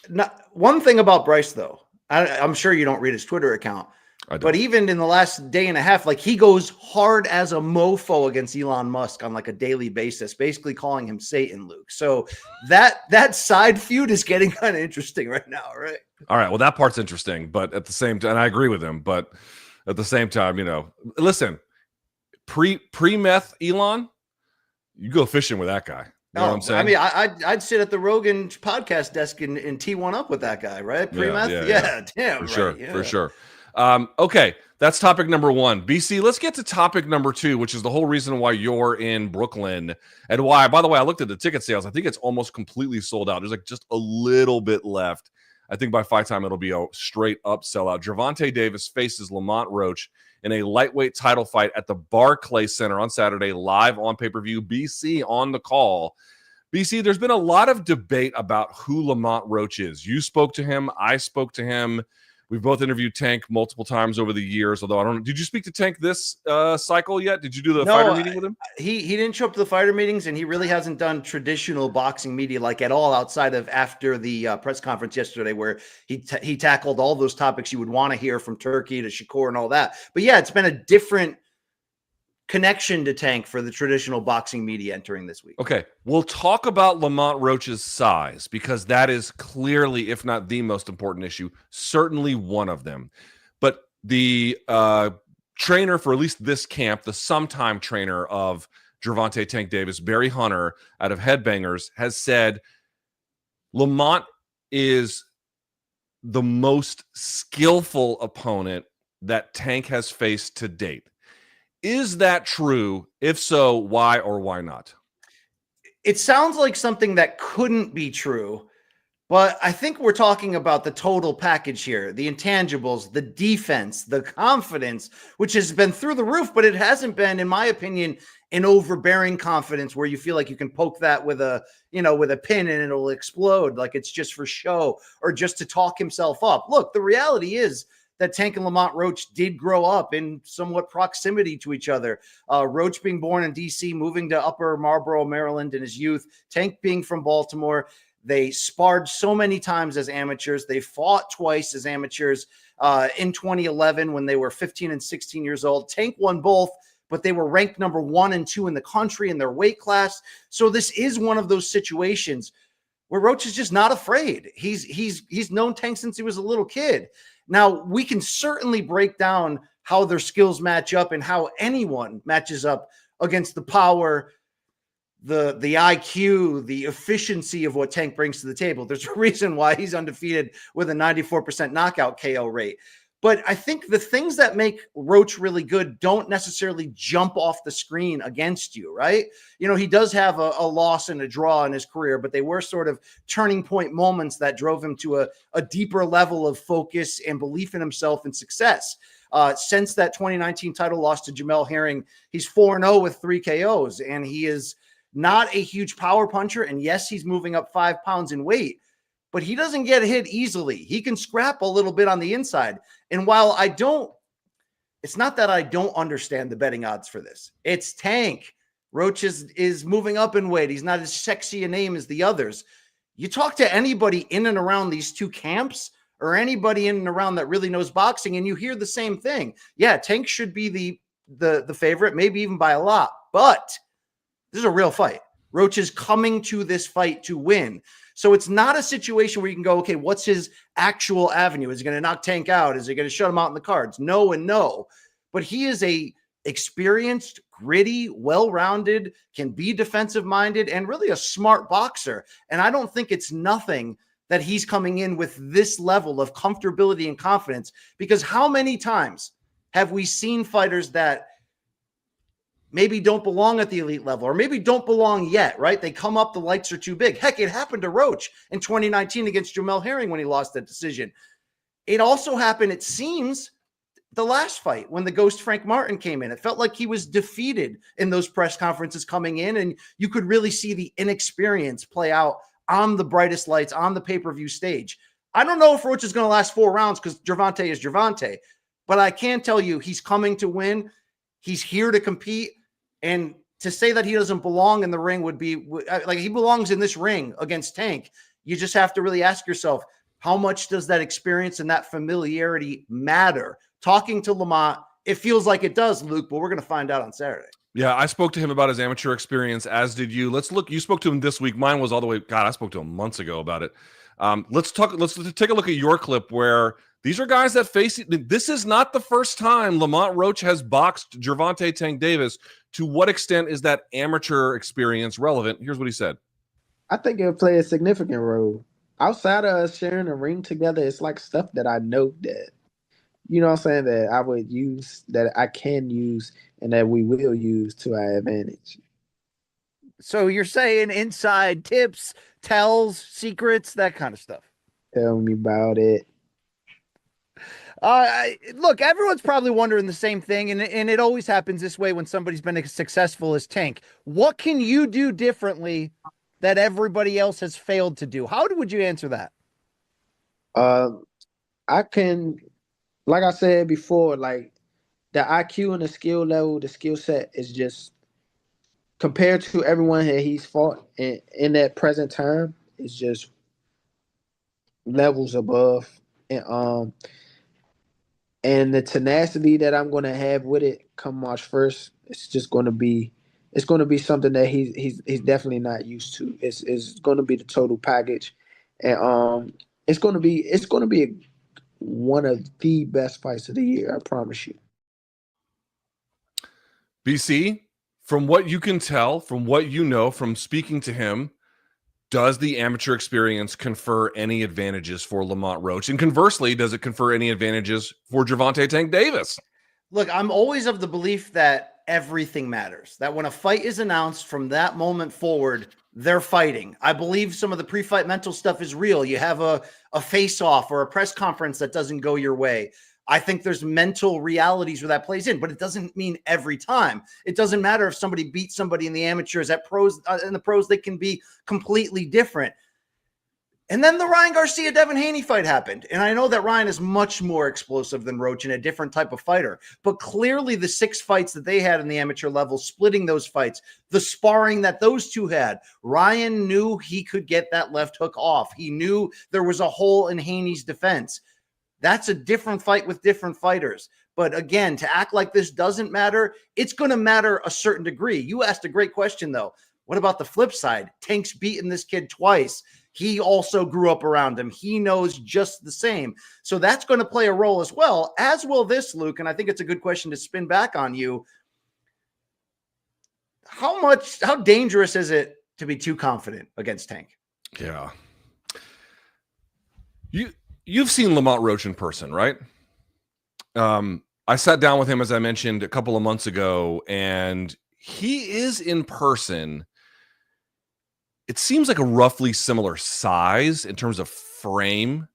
days. One thing about Bryce, though, I'm sure you don't read his Twitter account. But even in the last day and a half, like, he goes hard as a mofo against Elon Musk on like a daily basis, basically calling him Satan, Luke. So that side feud is getting kind of interesting right now, right? All right. Well, that part's interesting, but at the same time, and I agree with him, but at the same time, listen, pre-meth Elon, you go fishing with that guy. You know what I'm saying? I mean, I'd sit at the Rogan podcast desk and tee one up with that guy, right? Pre-meth? Yeah, damn, for sure. Okay, that's topic number 1. BC, let's get to topic number 2, which is the whole reason why you're in Brooklyn and why, by the way, I looked at the ticket sales. I think it's almost completely sold out. There's like just a little bit left. I think by fight time, it'll be a straight up sellout. Gervonta Davis faces Lamont Roach in a lightweight title fight at the Barclays Center on Saturday, live on pay-per-view. BC on the call. BC, there's been a lot of debate about who Lamont Roach is. You spoke to him. I spoke to him. We've both interviewed Tank multiple times over the years, although I don't know. Did you speak to Tank this cycle yet? Did you do the fighter meeting with him? He didn't show up to the fighter meetings, and he really hasn't done traditional boxing media like at all outside of after the press conference yesterday where he tackled all those topics you would want to hear from Turkey to Shakur and all that. But yeah, it's been a different connection to Tank for the traditional boxing media entering this week. Okay, we'll talk about Lamont Roach's size because that is clearly, if not the most important issue, certainly one of them. But the trainer for at least this camp, the sometime trainer of Gervonta Tank Davis, Barry Hunter, out of Headbangers, has said Lamont is the most skillful opponent that Tank has faced to date. Is that true? If so, why or why not? It sounds like something that couldn't be true, but I think we're talking about the total package here, the intangibles, the defense, the confidence, which has been through the roof, but it hasn't been, in my opinion, an overbearing confidence where you feel like you can poke that with a, with a pin and it'll explode, like it's just for show or just to talk himself up. Look, the reality is that Tank and Lamont Roach did grow up in somewhat proximity to each other. Roach being born in D.C., moving to Upper Marlboro, Maryland in his youth. Tank being from Baltimore. They sparred so many times as amateurs. They fought twice as amateurs in 2011 when they were 15 and 16 years old. Tank won both, but they were ranked number 1 and 2 in the country in their weight class. So this is one of those situations where Roach is just not afraid. He's known Tank since he was a little kid. Now, we can certainly break down how their skills match up and how anyone matches up against the power, the IQ, the efficiency of what Tank brings to the table. There's a reason why he's undefeated with a 94% knockout KO rate. But I think the things that make Roach really good don't necessarily jump off the screen against you, right? He does have a loss and a draw in his career, but they were sort of turning point moments that drove him to a deeper level of focus and belief in himself and success. Since that 2019 title loss to Jamel Herring, he's 4-0 with 3 KOs, and he is not a huge power puncher. And yes, he's moving up 5 pounds in weight, but he doesn't get hit easily. He can scrap a little bit on the inside. And while it's not that I don't understand the betting odds for this. It's Tank. Roach is moving up in weight. He's not as sexy a name as the others. You talk to anybody in and around these two camps or anybody in and around that really knows boxing, and you hear the same thing. Yeah, Tank should be the favorite, maybe even by a lot, but this is a real fight. Roach is coming to this fight to win. So it's not a situation where you can go, okay, what's his actual avenue? Is he going to knock Tank out? Is he going to shut him out in the cards? No and no. But he is a experienced, gritty, well-rounded, can be defensive-minded, and really a smart boxer. And I don't think it's nothing that he's coming in with this level of comfortability and confidence, because how many times have we seen fighters that maybe don't belong at the elite level or maybe don't belong yet, right? They come up, the lights are too big. Heck, it happened to Roach in 2019 against Jamel Herring when he lost that decision. It also happened, it seems, the last fight when the ghost Frank Martin came in. It felt like he was defeated in those press conferences coming in, and you could really see the inexperience play out on the brightest lights, on the pay-per-view stage. I don't know if Roach is going to last 4 rounds because Gervonta is Gervonta, but I can tell you he's coming to win. He's here to compete. And to say that he doesn't belong in the ring would be like he belongs in this ring against Tank. You just have to really ask yourself, how much does that experience and that familiarity matter? Talking to Lamont, it feels like it does, Luke, but we're going to find out on Saturday. Yeah, I spoke to him about his amateur experience, as did you. Let's look. You spoke to him this week. Mine was all the way. God, I spoke to him months ago about it. Let's take a look at your clip where these are guys that face it. This is not the first time Lamont Roach has boxed Gervonta Tank Davis. To what extent is that amateur experience relevant? Here's what he said. I think it'll play a significant role. Outside of us sharing a ring together, it's like stuff that I know that, you know what I'm saying, that I would use, that I can use, and that we will use to our advantage. So you're saying inside tips, tells, secrets, that kind of stuff. Tell me about it. Look, everyone's probably wondering the same thing, and it always happens this way when somebody's been as successful as Tank. What can you do differently that everybody else has failed to do? How would you answer that? I can, like I said before, like the IQ and the skill level, the skill set is just compared to everyone that he's fought in that present time, it's just levels above. And the tenacity that I'm going to have with it come March 1st, it's just going to be, it's going to be something that he's definitely not used to. It's going to be the total package, and it's going to be one of the best fights of the year. I promise you. BC, from what you can tell, from what you know, from speaking to him, does the amateur experience confer any advantages for Lamont Roach? And conversely, does it confer any advantages for Gervonta Tank Davis? Look, I'm always of the belief that everything matters, that when a fight is announced from that moment forward, they're fighting. I believe some of the pre-fight mental stuff is real. You have a face-off or a press conference that doesn't go your way. I think there's mental realities where that plays in, but it doesn't mean every time. It doesn't matter if somebody beats somebody in the amateurs. At pros, in the pros, they can be completely different. And then the Ryan Garcia-Devin Haney fight happened. And I know that Ryan is much more explosive than Roach and a different type of fighter. But clearly the 6 fights that they had in the amateur level, splitting those fights, the sparring that those two had, Ryan knew he could get that left hook off. He knew there was a hole in Haney's defense. That's a different fight with different fighters. But again, to act like this doesn't matter, it's going to matter a certain degree. You asked a great question, though. What about the flip side? Tank's beaten this kid twice. He also grew up around him. He knows just the same. So that's going to play a role as well, as will this, Luke. And I think it's a good question to spin back on you. How dangerous is it to be too confident against Tank? Yeah. You've seen Lamont Roach in person, right? I sat down with him, as I mentioned, a couple of months ago, and he is in person. It seems like a roughly similar size in terms of frame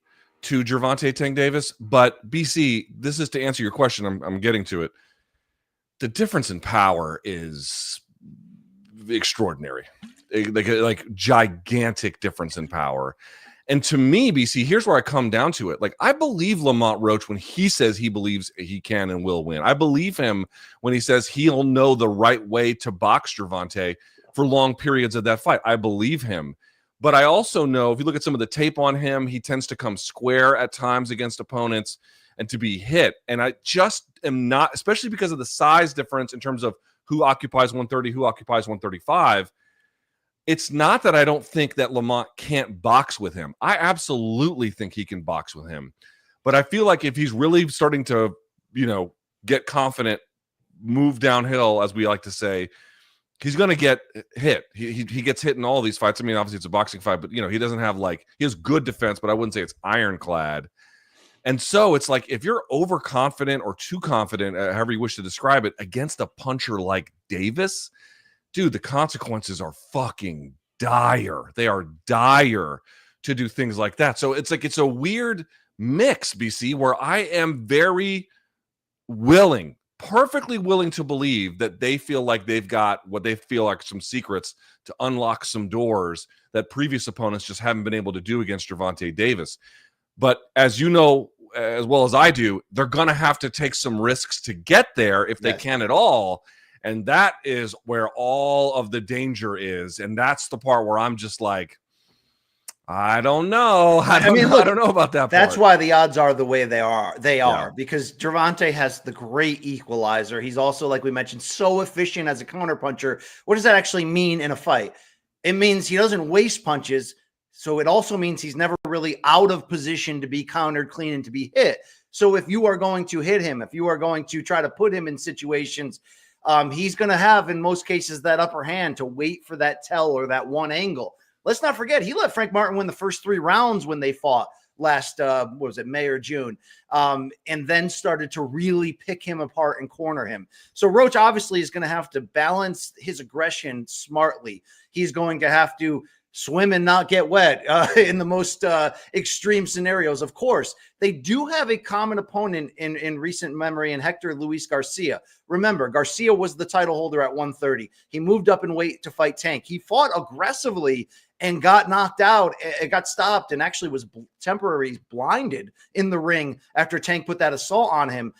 to Gervonta Tank Davis. But BC, this is to answer your question. I'm getting to it. The difference in power is extraordinary, like gigantic difference in power. And to me, BC, here's where I come down to it. Like, I believe Lamont Roach when he says he believes he can and will win. I believe him when he says he'll know the right way to box Gervonta for long periods of that fight. I believe him. But I also know, if you look at some of the tape on him, he tends to come square at times against opponents and to be hit. And I just am not, especially because of the size difference in terms of who occupies 130, who occupies 135. It's not that I don't think that Lamont can't box with him. I absolutely think he can box with him. But I feel like if he's really starting to, get confident, move downhill, as we like to say, he's going to get hit. He gets hit in all these fights. I mean, obviously it's a boxing fight, but, he doesn't have he has good defense, but I wouldn't say it's ironclad. And so it's like, if you're overconfident or too confident, however you wish to describe it, against a puncher like Davis, dude, the consequences are fucking dire. They are dire to do things like that. So it's like, it's a weird mix, BC, where I am very willing, perfectly willing to believe that they feel like they've got what they feel like some secrets to unlock some doors that previous opponents just haven't been able to do against Gervonta Davis. But as you know, as well as I do, they're going to have to take some risks to get there if they can at all. And that is where all of the danger is. And that's the part where I'm just like, I don't know. I don't know about that part. That's why the odds are the way they are. Because Gervonta has the great equalizer. He's also, like we mentioned, so efficient as a counterpuncher. What does that actually mean in a fight? It means he doesn't waste punches. So it also means he's never really out of position to be countered clean and to be hit. So if you are going to hit him, if you are going to try to put him in situations, he's going to have, in most cases, that upper hand to wait for that tell or that one angle. Let's not forget, he let Frank Martin win the first 3 rounds when they fought last, May or June, and then started to really pick him apart and corner him. So Roach obviously is going to have to balance his aggression smartly. He's going to have to swim and not get wet in the most extreme scenarios. Of course, they do have a common opponent in recent memory in Hector Luis Garcia. Remember, Garcia was the title holder at 130. He moved up in weight to fight Tank. He fought aggressively and got knocked out. It got stopped and actually was temporarily blinded in the ring after Tank put that assault on him.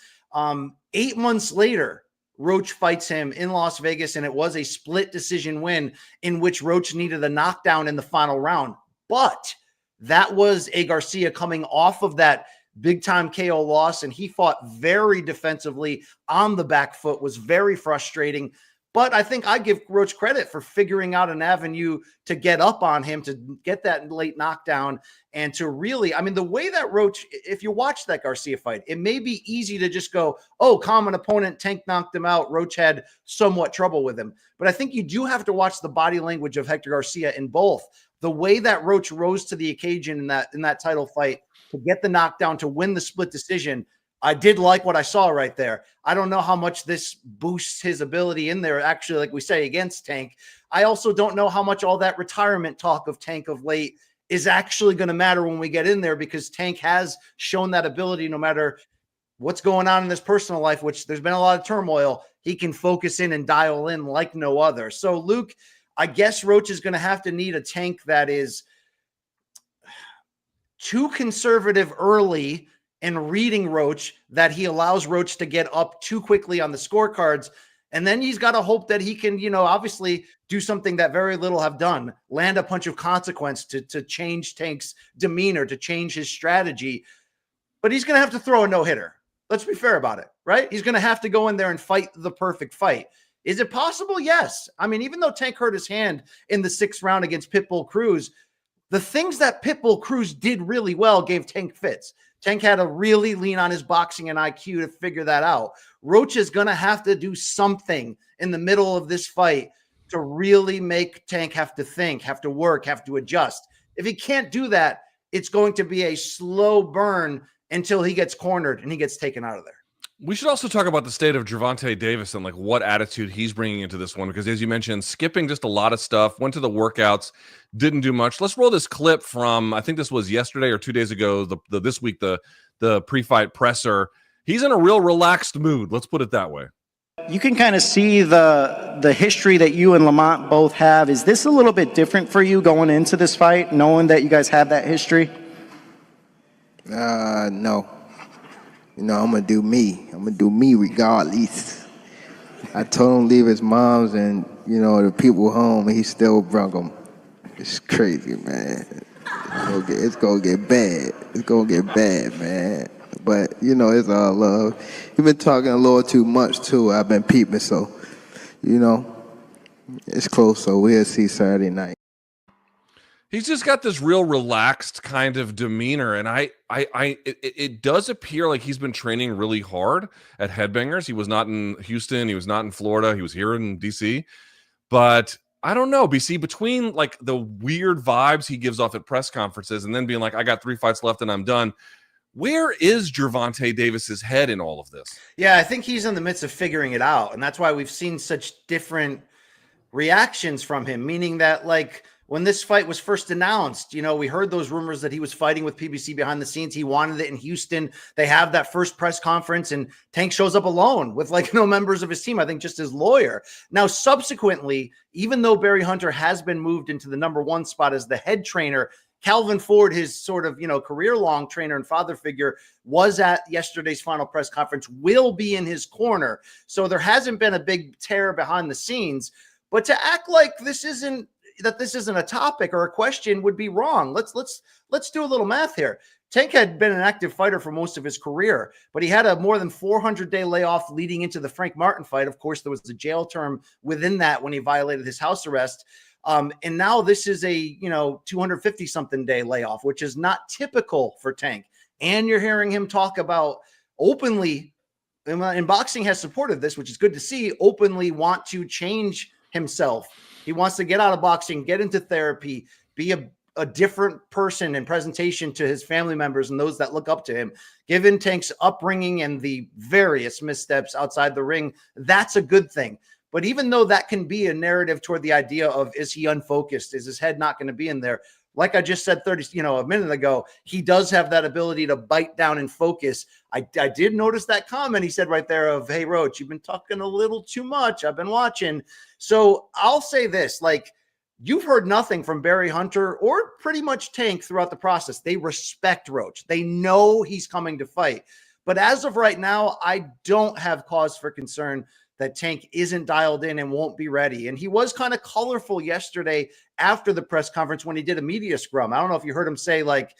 8 months later, Roach fights him in Las Vegas, and it was a split decision win in which Roach needed a knockdown in the final round. But that was a Garcia coming off of that big-time KO loss, and he fought very defensively on the back foot, was very frustrating. But I think I give Roach credit for figuring out an avenue to get up on him, to get that late knockdown, and to really, the way that Roach, if you watch that Garcia fight, it may be easy to just go, oh, common opponent, Tank knocked him out, Roach had somewhat trouble with him. But I think you do have to watch the body language of Hector Garcia in both. the way that Roach rose to the occasion in that title fight to get the knockdown, to win the split decision, I did like what I saw right there. I don't know how much this boosts his ability in there, actually, like we say, against Tank. I also don't know how much all that retirement talk of Tank of late is actually going to matter when we get in there, because Tank has shown that ability, no matter what's going on in his personal life, which there's been a lot of turmoil, he can focus in and dial in like no other. So, Luke, I guess Roach is going to have to need a Tank that is too conservative early and reading Roach, that he allows Roach to get up too quickly on the scorecards. And then he's got to hope that he can, obviously do something that very little have done, land a punch of consequence to change Tank's demeanor, to change his strategy. But he's going to have to throw a no-hitter. Let's be fair about it, right? He's going to have to go in there and fight the perfect fight. Is it possible? Yes. I mean, even though Tank hurt his hand in the 6th round against Pitbull Cruz, the things that Pitbull Cruz did really well gave Tank fits. Tank had to really lean on his boxing and IQ to figure that out. Roach is going to have to do something in the middle of this fight to really make Tank have to think, have to work, have to adjust. If he can't do that, it's going to be a slow burn until he gets cornered and he gets taken out of there. We should also talk about the state of Gervonta Davis and like what attitude he's bringing into this one, because as you mentioned, skipping just a lot of stuff, went to the workouts, didn't do much. Let's roll this clip from, I think this was yesterday or 2 days ago, this week, the pre-fight presser. He's in a real relaxed mood. Let's put it that way. You can kind of see the history that you and Lamont both have. Is this a little bit different for you going into this fight, knowing that you guys have that history? No. I'm going to do me. I'm going to do me regardless. I told him to leave his mom's and, the people home, and he still brung them. It's crazy, man. It's going to get bad. It's going to get bad, man. But, it's all love. You've been talking a little too much, too. I've been peeping, so, it's close, so we'll see Saturday night. He's just got this real relaxed kind of demeanor, and it does appear like he's been training really hard at Headbangers. He was not in Houston, he was not in Florida, he was here in DC. But I don't know, BC, between like the weird vibes he gives off at press conferences and then being like, I got 3 fights left and I'm done. Where is Gervonta Davis's head in all of this? Yeah, I think he's in the midst of figuring it out, and that's why we've seen such different reactions from him, meaning that like when this fight was first announced, we heard those rumors that he was fighting with PBC behind the scenes. He wanted it in Houston. They have that first press conference and Tank shows up alone with like no members of his team. I think just his lawyer. Now, subsequently, even though Barry Hunter has been moved into the #1 spot as the head trainer, Calvin Ford, his sort of, career-long trainer and father figure, was at yesterday's final press conference, will be in his corner. So there hasn't been a big tear behind the scenes, but to act like this isn't a topic or a question would be wrong. Let's do a little math here. Tank had been an active fighter for most of his career, but he had a more than 400-day layoff leading into the Frank Martin fight. Of course, there was a jail term within that when he violated his house arrest. And now this is a 250-something day layoff, which is not typical for Tank. And you're hearing him talk about openly, and boxing has supported this, which is good to see, openly want to change himself. He wants to get out of boxing, get into therapy, be a different person and presentation to his family members and those that look up to him. Given Tank's upbringing and the various missteps outside the ring, that's a good thing. But even though that can be a narrative toward the idea of, is he unfocused? Is his head not going to be in there? Like I just said a minute ago, he does have that ability to bite down and focus. I did notice that comment he said right there of, hey, Roach, you've been talking a little too much. I've been watching. So I'll say this, like, you've heard nothing from Barry Hunter or pretty much Tank throughout the process. They respect Roach. They know he's coming to fight. But as of right now, I don't have cause for concern that Tank isn't dialed in and won't be ready. And he was kind of colorful yesterday after the press conference when he did a media scrum. I don't know if you heard him say, like,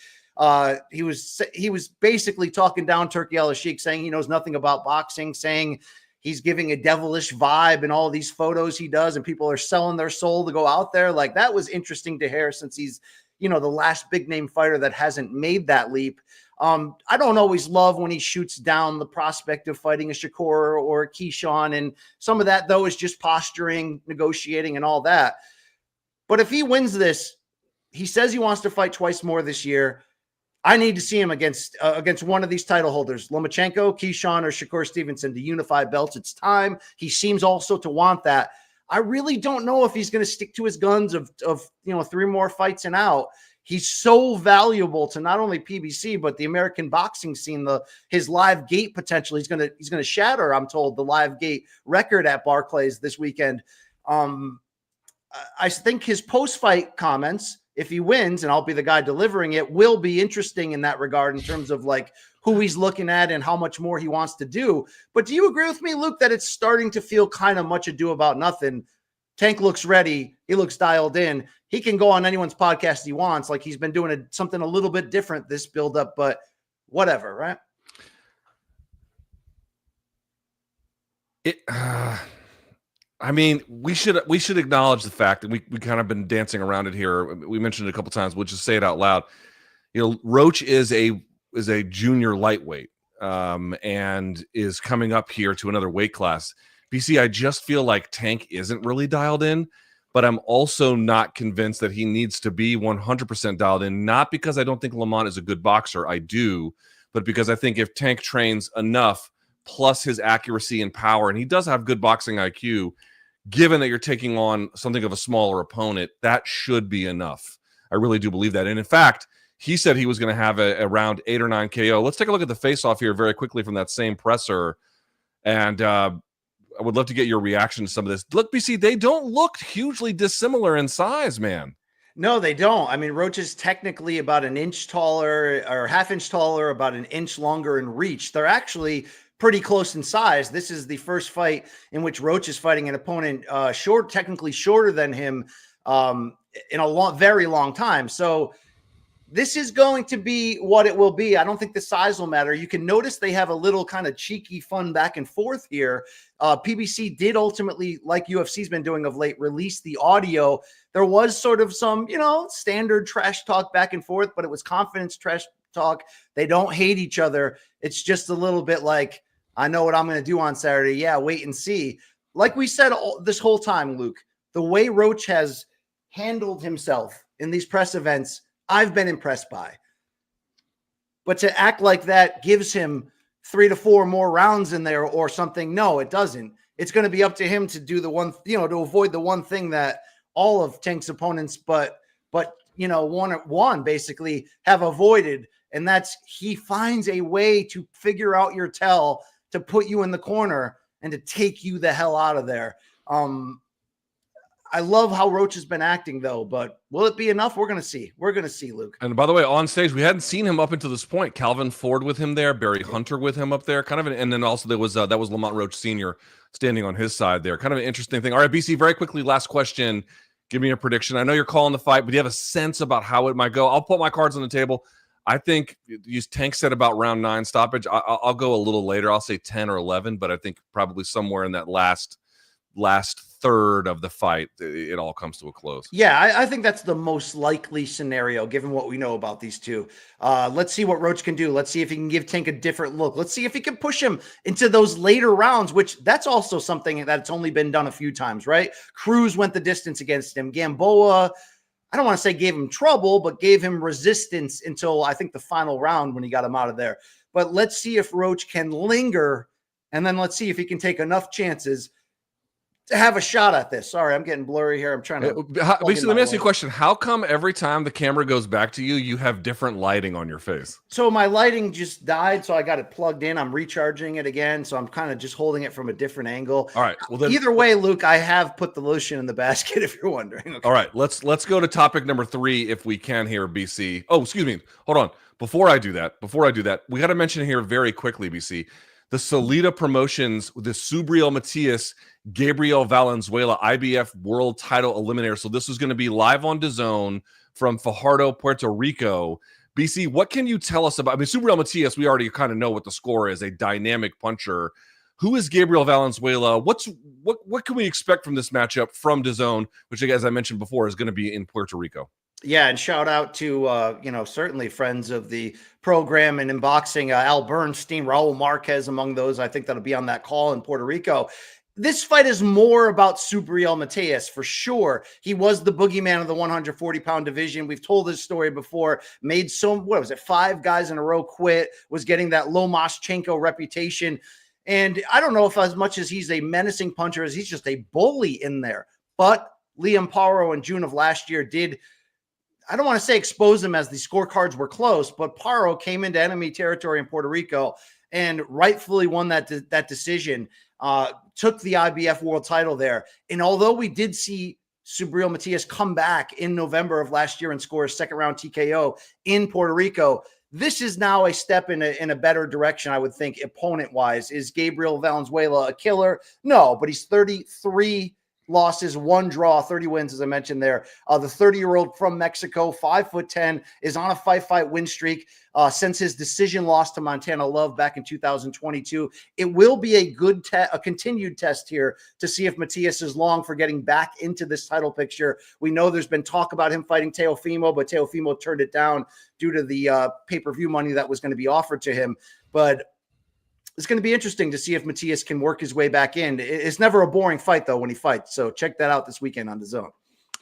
he was basically talking down Turki Al-Sheikh, saying he knows nothing about boxing, saying he's giving a devilish vibe in all these photos he does, and people are selling their soul to go out there. Like, that was interesting to hear, since he's, the last big name fighter that hasn't made that leap. I don't always love when he shoots down the prospect of fighting a Shakur or a Keyshawn, and some of that, though, is just posturing, negotiating, and all that. But if he wins this, he says he wants to fight twice more this year. I need to see him against one of these title holders, Lomachenko, Keyshawn, or Shakur Stevenson, to unify belts. It's time. He seems also to want that. I really don't know if he's going to stick to his guns of 3 more fights and out. He's so valuable to not only PBC but the American boxing scene. His live gate potential. He's going to shatter, I'm told, the live gate record at Barclays this weekend. I think his post-fight comments, if he wins, and I'll be the guy delivering it, will be interesting in that regard in terms of like who he's looking at and how much more he wants to do. But do you agree with me, Luke, that it's starting to feel kind of much ado about nothing? Tank looks ready. He looks dialed in. He can go on anyone's podcast he wants. Like he's been doing something a little bit different this build-up, but whatever, right? I mean, we should acknowledge the fact that we kind of been dancing around it here. We mentioned it a couple times. We'll just say it out loud. Roach is a junior lightweight and is coming up here to another weight class. BC, I just feel like Tank isn't really dialed in, but I'm also not convinced that he needs to be 100% dialed in. Not because I don't think Lamont is a good boxer, I do, but because I think if Tank trains enough, plus his accuracy and power, and he does have good boxing IQ, given that you're taking on something of a smaller opponent, that should be enough. I really do believe that. And in fact, he said he was going to have a round 8 or 9 KO. Let's take a look at the face-off here very quickly from that same presser. And I would love to get your reaction to some of this. Look, BC, they don't look hugely dissimilar in size, man. No, they don't. I mean, Roach is technically about an inch taller or half inch taller, about an inch longer in reach. They're actually pretty close in size. This is the first fight in which Roach is fighting an opponent technically shorter than him in a very long time. So this is going to be what it will be. I don't think the size will matter. You can notice they have a little kind of cheeky fun back and forth here. PBC did ultimately, like UFC's been doing of late, release the audio. There was sort of some, standard trash talk back and forth, but it was confidence trash talk. They don't hate each other. It's just a little bit like, I know what I'm going to do on Saturday. Yeah, wait and see. Like we said this whole time, Luke, the way Roach has handled himself in these press events, I've been impressed by. But to act like that gives him 3 to 4 more rounds in there or something, no, it doesn't. It's going to be up to him to do the one, to avoid the one thing that all of Tank's opponents, but one basically have avoided, and that's he finds a way to figure out your tell, to put you in the corner and to take you the hell out of there. I love how Roach has been acting, though, but will it be enough? We're going to see. We're going to see, Luke. And by the way, on stage, we hadn't seen him up until this point. Calvin Ford with him there, Barry Hunter with him up there, and then also there was that was Lamont Roach Sr. standing on his side there. Kind of an interesting thing. All right, BC, very quickly, last question. Give me a prediction. I know you're calling the fight, but do you have a sense about how it might go? I'll put my cards on the table. I think Tank said about round 9 stoppage. I'll go a little later. I'll say 10 or 11, but I think probably somewhere in that last third of the fight, it all comes to a close. Yeah, I think that's the most likely scenario, given what we know about these two. Let's see what Roach can do. Let's see if he can give Tank a different look. Let's see if he can push him into those later rounds, which that's also something that's only been done a few times, right? Cruz went the distance against him. Gamboa, I don't want to say gave him trouble, but gave him resistance until I think the final round when he got him out of there. But let's see if Roach can linger, and then let's see if he can take enough chances to have a shot at this. Sorry, I'm getting blurry here. I'm trying to. Lisa, let me ask you a question. How come every time the camera goes back to you, you have different lighting on your face? So my lighting just died, so I got it plugged in. I'm recharging it again, so I'm kind of just holding it from a different angle. All right. Well, then, either way, Luke, I have put the lotion in the basket. If you're wondering. Okay. All right. Let's go to topic number 3 if we can here, BC. Oh, excuse me. Hold on. Before I do that, we got to mention here very quickly, BC. The Solita Promotions, the Subriel Matias, Gabriel Valenzuela IBF World Title Eliminator. So this is going to be live on DAZN from Fajardo, Puerto Rico. BC, what can you tell us about? I mean, Subriel Matias, we already kind of know what the score is, a dynamic puncher. Who is Gabriel Valenzuela? What can we expect from this matchup from DAZN, which, as I mentioned before, is going to be in Puerto Rico? Yeah, and shout out to, certainly friends of the program and in boxing, Al Bernstein, Raul Marquez among those. I think that'll be on that call in Puerto Rico. This fight is more about Subriel Matias for sure. He was the boogeyman of the 140-pound division. We've told this story before. Made 5 guys in a row quit, was getting that Lomaschenko reputation. And I don't know if as much as he's a menacing puncher as he's just a bully in there. But Liam Paro in June of last year did, I don't want to say expose him as the scorecards were close, but Paro came into enemy territory in Puerto Rico and rightfully won that decision. Took the IBF world title there. And although we did see Subriel Matias come back in November of last year and score a second round TKO in Puerto Rico, this is now a step in a better direction, I would think, opponent wise. Is Gabriel Valenzuela a killer? No, but he's 33 losses, 1 draw, 30 wins, as I mentioned there. The 30-year-old from Mexico, 5'10", is on a fight win streak since his decision loss to Montana Love back in 2022. It will be a continued test here to see if Matias is long for getting back into this title picture. We know there's been talk about him fighting Teofimo, but Teofimo turned it down due to the pay-per-view money that was going to be offered to him. But it's going to be interesting to see if Matias can work his way back in. It's never a boring fight, though, when he fights. So check that out this weekend on DAZN.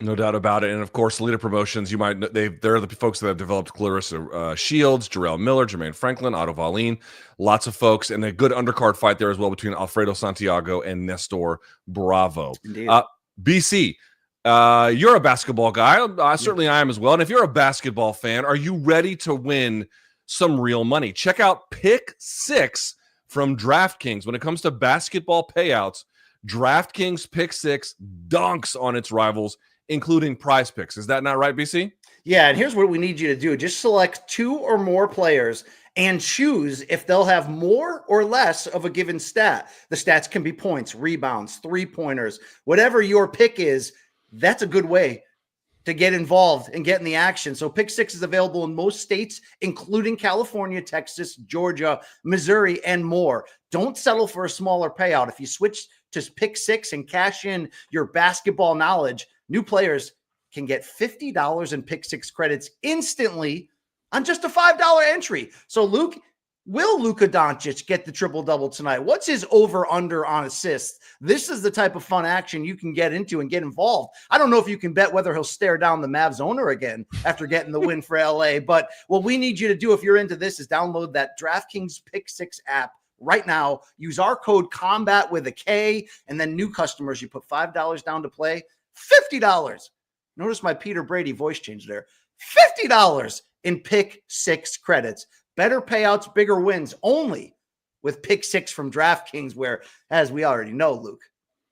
No doubt about it. And of course, Lita Promotions, they're the folks that have developed Clarissa Shields, Jarrell Miller, Jermaine Franklin, Otto Valine, lots of folks, and a good undercard fight there as well between Alfredo Santiago and Nestor Bravo. BC, you're a basketball guy. Certainly I am as well. And if you're a basketball fan, are you ready to win some real money? Check out Pick 6 from DraftKings. When it comes to basketball payouts, DraftKings Pick 6 dunks on its rivals, including Prize Picks. Is that not right, BC? Yeah, and here's what we need you to do. Just select 2 or more players and choose if they'll have more or less of a given stat. The stats can be points, rebounds, three-pointers, whatever your pick is. That's a good way to get involved and get in the action. So Pick 6 is available in most states, including California, Texas, Georgia, Missouri, and more. Don't settle for a smaller payout. If you switch to Pick 6 and cash in your basketball knowledge, new players can get $50 in Pick 6 credits instantly on just a $5 entry. So will Luka Doncic get the triple-double tonight? What's his over-under on assists? This is the type of fun action you can get into and get involved. I don't know if you can bet whether he'll stare down the Mavs owner again after getting the win for LA, but what we need you to do if you're into this is download that DraftKings Pick 6 app right now. Use our code COMBAT with a K, and then new customers, you put $5 down to play, $50. Notice my Peter Brady voice change there. $50 in Pick 6 credits. Better payouts, bigger wins, only with Pick 6 from DraftKings, where, as we already know, Luke,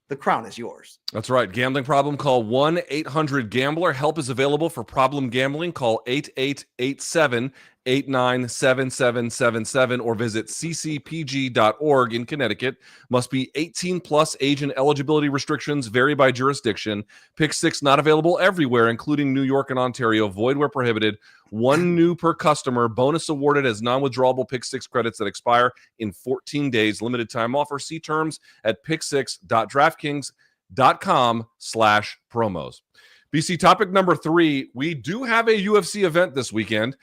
the crown is yours. That's right. Gambling problem? Call 1-800-GAMBLER. Help is available for problem gambling. Call 8887-897777 or visit ccpg.org in Connecticut. Must be 18 plus. Age and eligibility restrictions vary by jurisdiction. Pick 6 not available everywhere, including New York and Ontario. Void where prohibited. 1 new per customer. Bonus awarded as non-withdrawable Pick 6 credits that expire in 14 days. Limited time offer. See terms at pick6.draftkings.com/promos. BC, topic number 3. We do have a UFC event this weekend.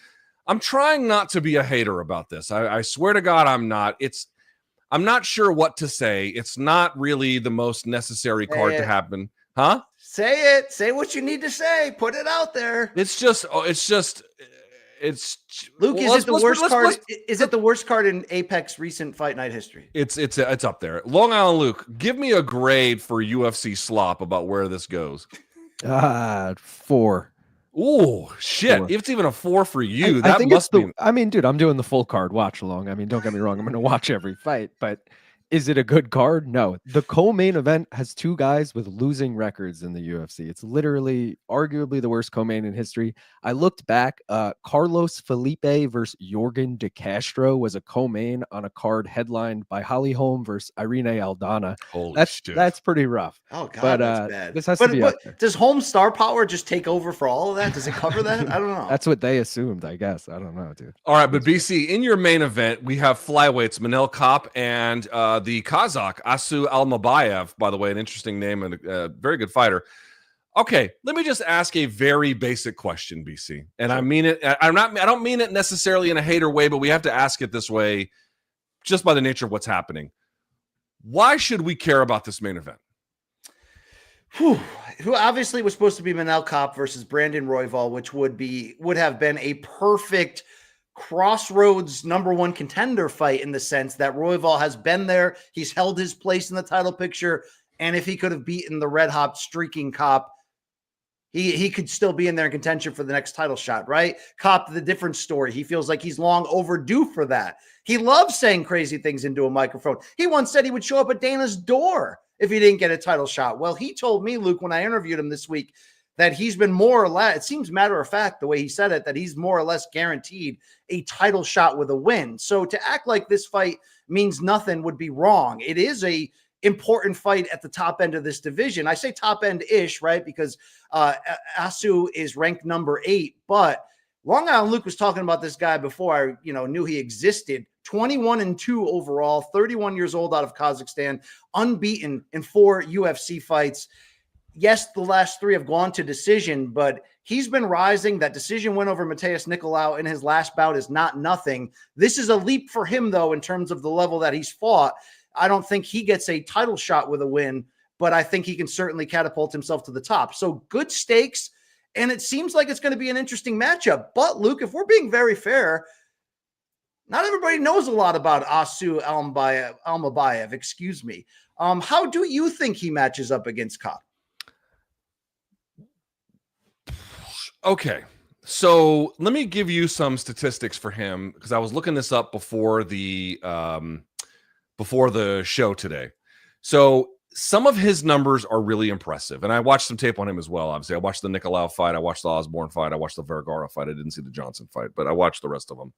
I'm trying not to be a hater about this. I swear to God I'm not. I'm not sure what to say. It's not really the most necessary card to happen. Huh? Say it. Say what you need to say. Put it out there. It's Luke, is it the worst card? Is it the worst card in Apex recent fight night history? It's up there. Long Island Luke, give me a grade for UFC slop about where this goes. 4. Oh shit! 4. If it's even a 4 for you, I that think must be. I mean, dude, I'm doing the full card watch along. I mean, don't get me wrong. I'm going to watch every fight, but is it a good card? No. The co-main event has 2 guys with losing records in the UFC. It's literally arguably the worst co-main in history. I looked back. Carlos Felipe versus Jorgen De Castro was a co-main on a card headlined by Holly Holm versus Irene Aldana. That's pretty rough. Oh God, but, that's bad. This has to be up there. Does Holm's star power just take over for all of that? Does it cover that? I don't know. That's what they assumed, I guess. I don't know, dude. All right, but BC, in your main event, we have flyweights Manel Kopp and the Kazakh Asu Almabayev, by the way, an interesting name and a very good fighter. Okay, let me just ask a very basic question, BC. And I mean it. I don't mean it necessarily in a hater way, but we have to ask it this way just by the nature of what's happening. Why should we care about this main event? Who obviously was supposed to be Manel Kape versus Brandon Royval, which would have been a perfect crossroads #1 contender fight in the sense that Royval has been there. He's held his place in the title picture. And if he could have beaten the red hot streaking Kape, he could still be in there in contention for the next title shot, right? Kape, the different story. He feels like he's long overdue for that. He loves saying crazy things into a microphone. He once said he would show up at Dana's door if he didn't get a title shot. Well, he told me, Luke, when I interviewed him this week, that he's been more or less, it seems matter of fact, the way he said it, that he's more or less guaranteed a title shot with a win. So to act like this fight means nothing would be wrong. It is a important fight at the top end of this division. I say top end-ish, right? Because Asu is ranked #8, but Long Island Luke was talking about this guy before I, knew he existed. 21-2 overall, 31 years old out of Kazakhstan, unbeaten in 4 UFC fights. Yes, the last 3 have gone to decision, but he's been rising. That decision win over Mateus Nicolau in his last bout is not nothing. This is a leap for him, though, in terms of the level that he's fought. I don't think he gets a title shot with a win, but I think he can certainly catapult himself to the top. So good stakes, and it seems like it's going to be an interesting matchup. But, Luke, if we're being very fair, not everybody knows a lot about Asu Almabayev. Excuse me. How do you think he matches up against Kape? Okay, so let me give you some statistics for him because I was looking this up before the show today. So some of his numbers are really impressive, and I watched some tape on him as well. Obviously, I watched the Nicolau fight, I watched the Osborne fight, I watched the Vergara fight. I didn't see the Johnson fight, but I watched the rest of them.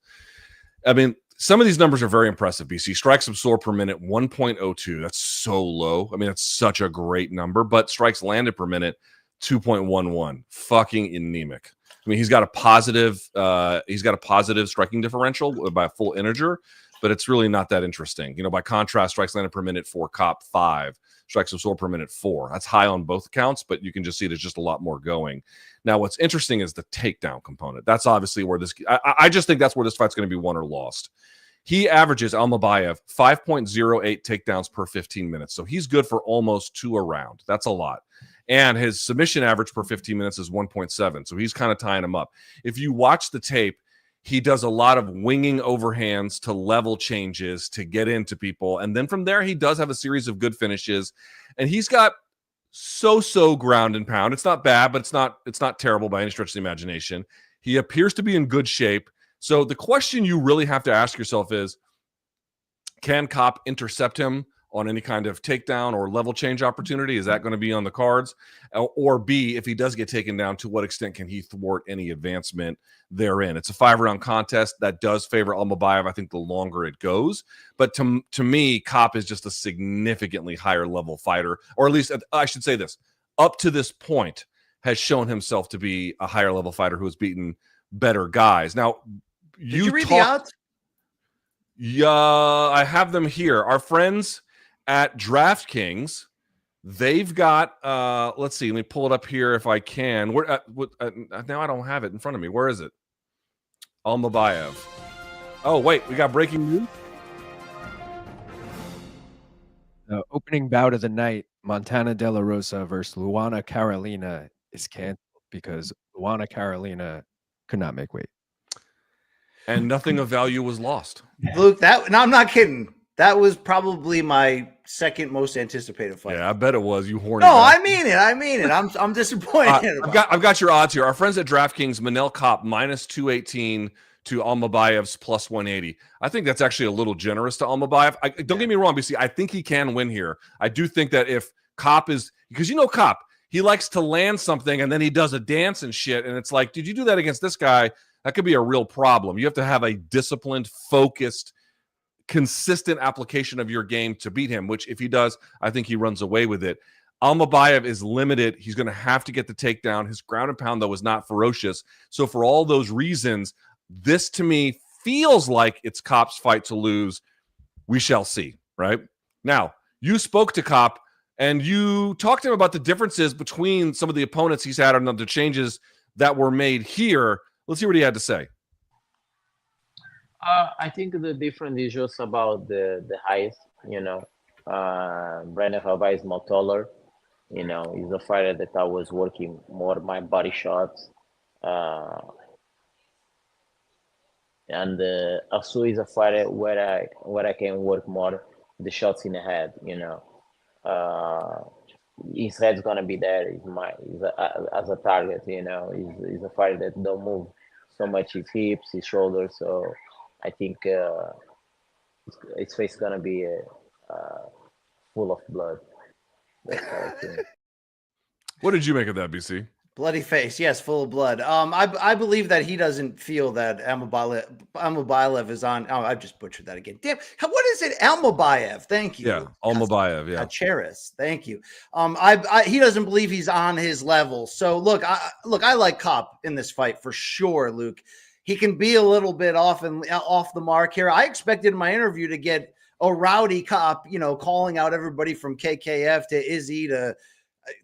I mean, some of these numbers are very impressive. BC strikes absorbed per minute 1.02. That's so low. I mean, that's such a great number, but strikes landed per minute 2.11. Fucking anemic. I mean, he's got a positive striking differential by a full integer, but it's really not that interesting. By contrast, strikes landed per minute for Kape 5, strikes absorbed per minute 4. That's high on both accounts, but you can just see there's just a lot more going. Now, what's interesting is the takedown component. That's obviously where I just think that's where this fight's going to be won or lost. He averages, Almabayev, 5.08 takedowns per 15 minutes. So he's good for almost 2 a round. That's a lot. And his submission average per 15 minutes is 1.7. So he's kind of tying him up. If you watch the tape, he does a lot of winging overhands to level changes to get into people. And then from there, he does have a series of good finishes. And he's got so ground and pound. It's not bad, but it's not terrible by any stretch of the imagination. He appears to be in good shape. So the question you really have to ask yourself is, can Kape intercept him on any kind of takedown or level change opportunity? Is that going to be on the cards? Or B, if he does get taken down, to what extent can he thwart any advancement therein? It's a 5-round contest that does favor Almabayev, I think, the longer it goes. But to me, Kape is just a significantly higher level fighter, or at least I should say this, up to this point has shown himself to be a higher level fighter who has beaten better guys. Now, did you read the odds? Yeah, I have them here. Our friends at DraftKings, they've got let's see, let me pull it up here if I can. Now I don't have it in front of me. Where is it? Almabayev. Oh wait, we got breaking news. The opening bout of the night, Montana De La Rosa versus Luana Carolina, is canceled because Luana Carolina could not make weight. And nothing of value was lost. Luke, I'm not kidding. That was probably my second most anticipated fight. Yeah, I bet it was. You horny. No, guy. I mean it. I'm disappointed. I've got your odds here. Our friends at DraftKings, Manel Kape -218 to Almabayev's +180. I think that's actually a little generous to Almabayev. Don't get me wrong, BC. I think he can win here. I do think that if Kape is, because Kape, he likes to land something and then he does a dance and shit, and it's like, did you do that against this guy? That could be a real problem. You have to have a disciplined, focused, consistent application of your game to beat him, which if he does, I think he runs away with it. Almabayev is limited. He's going to have to get the takedown. His ground and pound, though, is not ferocious. So for all those reasons, this to me feels like it's Kape's fight to lose. We shall see, right? Now, you spoke to Kape and you talked to him about the differences between some of the opponents he's had and the changes that were made here. Let's see what he had to say. I think the difference is just about the height. Brandon Haba is more taller. You know, he's a fighter that I was working more my body shots. And Asu is a fighter where I can work more the shots in the head. You know, his head's gonna be there. As a target. You know, he's a fighter that don't move so much his hips, his shoulders. So I think his face is gonna be full of blood. That's what I think. What did you make of that, BC? Bloody face, yes, full of blood. I believe that he doesn't feel that Almabayev is on. Oh, I just butchered that again. Damn, what is it? Almabayev. Thank you. Yeah, Almabayev. Yeah, Cheris. Thank you. He doesn't believe he's on his level. So look, I like Cop in this fight for sure, Luke. He can be a little bit off the mark here. I expected in my interview to get a rowdy Cop, you know, calling out everybody from KKF to Izzy to.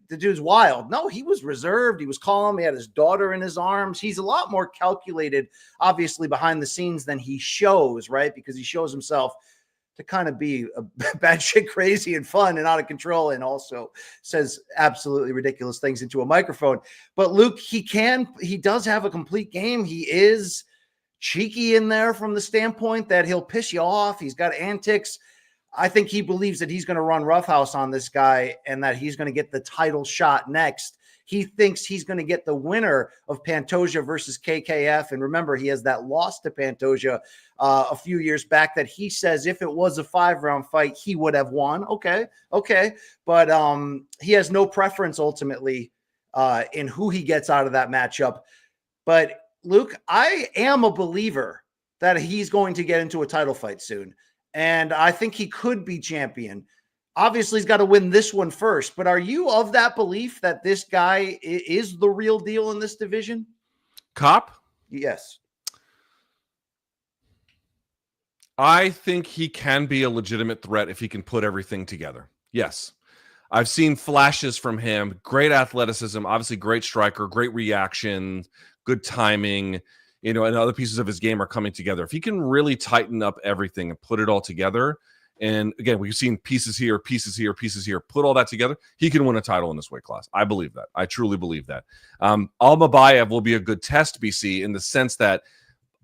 The dude's wild. No, he was reserved. He was calm. He had his daughter in his arms. He's a lot more calculated, obviously, behind the scenes than he shows, right? Because he shows himself to kind of be a bad shit crazy and fun and out of control, and also says absolutely ridiculous things into a microphone. But Luke, he does have a complete game. He is cheeky in there from the standpoint that he'll piss you off. He's got antics. I think he believes that he's going to run roughhouse on this guy and that he's going to get the title shot next. He thinks he's going to get the winner of Pantoja versus KKF. And remember, he has that loss to Pantoja a few years back that he says if it was a 5-round fight, he would have won. Okay. But he has no preference ultimately in who he gets out of that matchup. But Luke, I am a believer that he's going to get into a title fight soon. And I think he could be champion. Obviously, he's got to win this one first. But are you of that belief that this guy is the real deal in this division? Cop? Yes. I think he can be a legitimate threat if he can put everything together. Yes. I've seen flashes from him. Great athleticism, obviously great striker, great reaction, good timing. You know, and other pieces of his game are coming together. If he can really tighten up everything and put it all together, and again, we've seen pieces here, put all that together, he can win a title in this weight class. I believe that. I truly believe that. Almabayev will be a good test, BC, in the sense that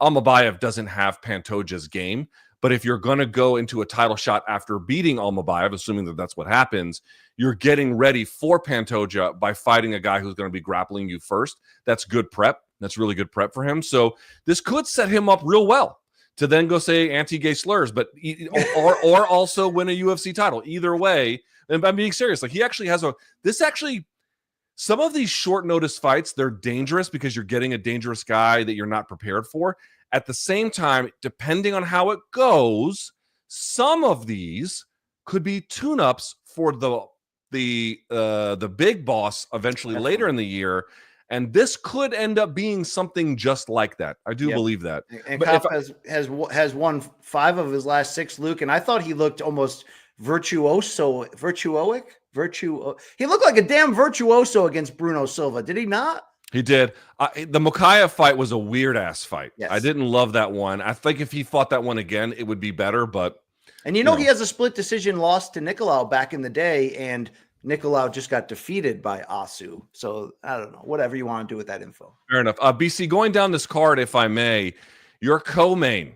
Almabayev doesn't have Pantoja's game. But if you're going to go into a title shot after beating Almabayev, assuming that that's what happens, you're getting ready for Pantoja by fighting a guy who's going to be grappling you first. That's good prep. That's really good prep for him. So this could set him up real well to then go say anti-gay slurs, but or also win a UFC title. Either way, and I'm being serious. Like he actually has some of these short notice fights, they're dangerous because you're getting a dangerous guy that you're not prepared for. At the same time, depending on how it goes, some of these could be tune-ups for the big boss eventually later in the year. And this could end up being something just like that. I do believe that. And Cop has won 5 of his last 6, Luke. And I thought he looked almost virtuoso. He looked like a damn virtuoso against Bruno Silva. Did he not? He did. The Mokaev fight was a weird-ass fight. Yes. I didn't love that one. I think if he fought that one again, it would be better. But he has a split decision loss to Nicolau back in the day, and Nicolau just got defeated by Asu. So I don't know. Whatever you want to do with that info. Fair enough. BC, going down this card, if I may, your co-main,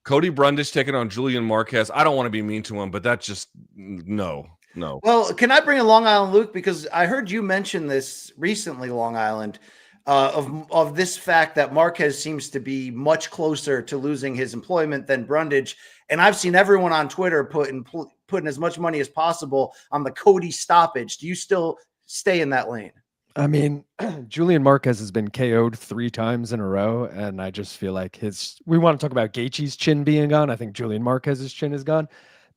Cody Brundage taking on Julian Marquez. I don't want to be mean to him, but that's just no. Well, can I bring in Long Island, Luke? Because I heard you mention this recently, Long Island, of this fact that Marquez seems to be much closer to losing his employment than Brundage. And I've seen everyone on Twitter putting as much money as possible on the Cody stoppage. Do you still stay in that lane? I mean, Julian Marquez has been KO'd 3 times in a row, and I just feel like we want to talk about Gaethje's chin being gone. I think Julian Marquez's chin is gone.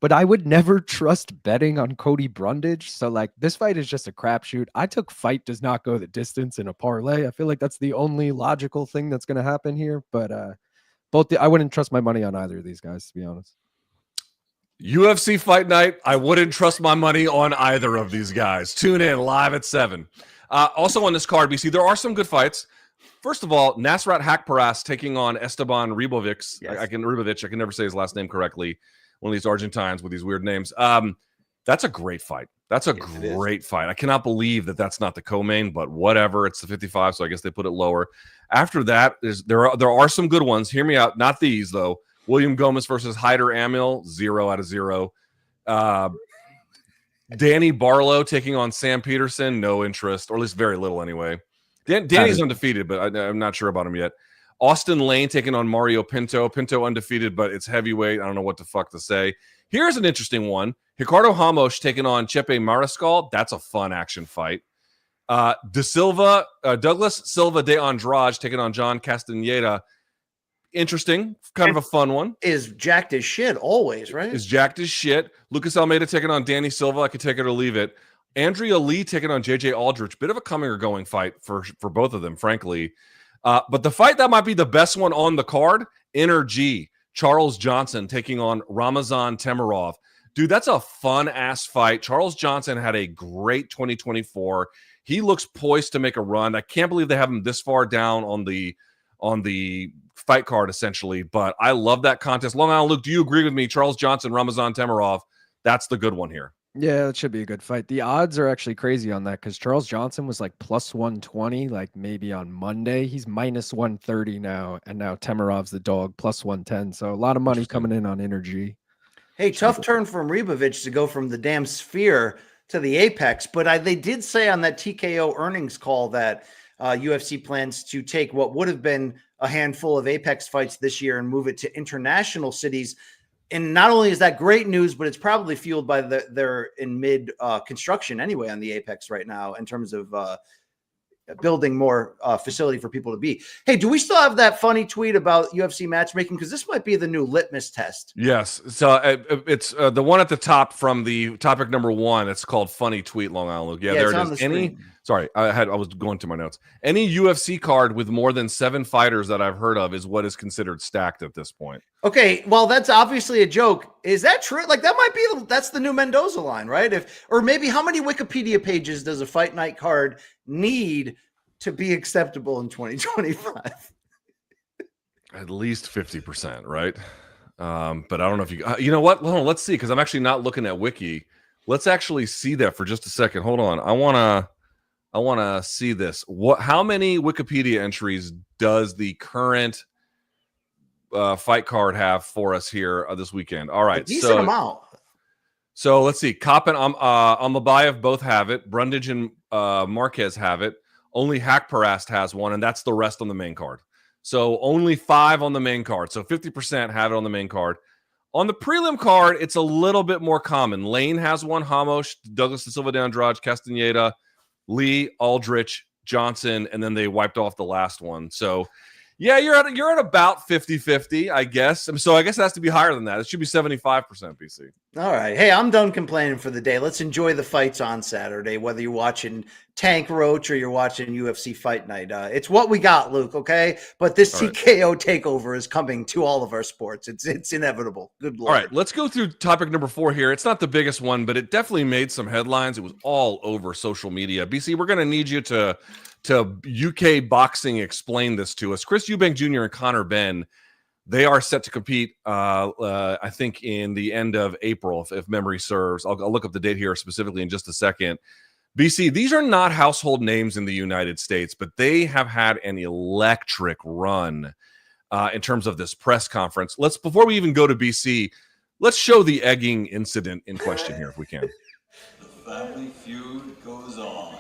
But I would never trust betting on Cody Brundage. So, like, this fight is just a crapshoot. I took fight does not go the distance in a parlay. I feel like that's the only logical thing that's going to happen here. But I wouldn't trust my money on either of these guys, to be honest. UFC Fight Night. I wouldn't trust my money on either of these guys. Tune in live at 7. Also on this card, BC, there are some good fights. First of all, Nasrat Haqparast taking on Esteban Ribovic. Yes. I can never say his last name correctly. one of these Argentines with these weird names. That's a great fight. That's a great fight. I cannot believe that that's not the co-main, but whatever. It's the 55, so I guess they put it lower. After that, there are some good ones. Hear me out. Not these though. William Gomez versus Hyder Amil, 0 out of 0. Danny Barlow taking on Sam Peterson, no interest, or at least very little anyway. Danny's undefeated, but I'm not sure about him yet. Austin Lane taking on Mario Pinto. Pinto undefeated, but it's heavyweight. I don't know what the fuck to say. Here's an interesting one. Ricardo Ramos taking on Chepe Mariscal. That's a fun action fight. Douglas Silva de Andrade taking on John Castaneda. Interesting. Kind of a fun one. Is jacked as shit always, right? Is jacked as shit. Lucas Almeida taking on Danny Silva. I could take it or leave it. Andrea Lee taking on JJ Aldrich. Bit of a coming or going fight for both of them, frankly. But the fight that might be the best one on the card, Energy. Charles Johnson taking on Ramazan Temirov. Dude, that's a fun-ass fight. Charles Johnson had a great 2024. He looks poised to make a run. I can't believe they have him this far down on the fight card, essentially. But I love that contest. Long Island Luke, do you agree with me? Charles Johnson, Ramazan Temirov, that's the good one here. Yeah, that should be a good fight. The odds are actually crazy on that because Charles Johnson was like plus 120, like maybe on Monday. He's minus 130 now, and now Temirov's the dog, plus 110. So a lot of money coming in on Energy. Hey, tough turn from Ribovic to go from the damn Sphere to the Apex, but they did say on that TKO earnings call that UFC plans to take what would have been a handful of Apex fights this year and move it to international cities. And not only is that great news, but it's probably fueled by they're in mid construction anyway on the Apex right now in terms of building more facility for people to be. Hey, do we still have that funny tweet about UFC matchmaking? Because this might be the new litmus test. Yes. So it's the one at the top from the topic number 1. It's called funny tweet, Long Island Luke. Yeah, there it is. I was going to my notes. Any UFC card with more than 7 fighters that I've heard of is what is considered stacked at this point. Okay, well, that's obviously a joke. Is that true? Like that might be that's the new Mendoza line, right? Or maybe how many Wikipedia pages does a fight night card need to be acceptable in 2025? At least 50%, right? But I don't know if you know what? Hold on, let's see, because I'm actually not looking at Wiki. Let's actually see that for just a second. Hold on. I wanna see this. How many Wikipedia entries does the current fight card have for us here this weekend? All right, a decent amount. So let's see. Kopp and Amabayev both have it. Brundage and Marquez have it. Only Hakparast has one, and that's the rest on the main card. So only 5 on the main card. So 50% have it on the main card. On the prelim card, it's a little bit more common. Lane has one. Hamos, Douglas de Silva de Andrade, Castaneda, Lee, Aldrich, Johnson, and then they wiped off the last one. So yeah, you're at about 50-50, I guess. So I guess it has to be higher than that. It should be 75%, BC. All right. Hey, I'm done complaining for the day. Let's enjoy the fights on Saturday, whether you're watching Tank Roach or you're watching UFC Fight Night. It's what we got, Luke, okay? But this TKO takeover is coming to all of our sports. It's inevitable. Good Lord. All right, let's go through topic number 4 here. It's not the biggest one, but it definitely made some headlines. It was all over social media. BC, we're going to need you to UK Boxing explain this to us. Chris Eubank Jr. and Conor Benn, they are set to compete, I think, in the end of April, if memory serves. I'll look up the date here specifically in just a second. BC, these are not household names in the United States, but they have had an electric run in terms of this press conference. Before we even go to BC, let's show the egging incident in question here, if we can. The family feud goes on.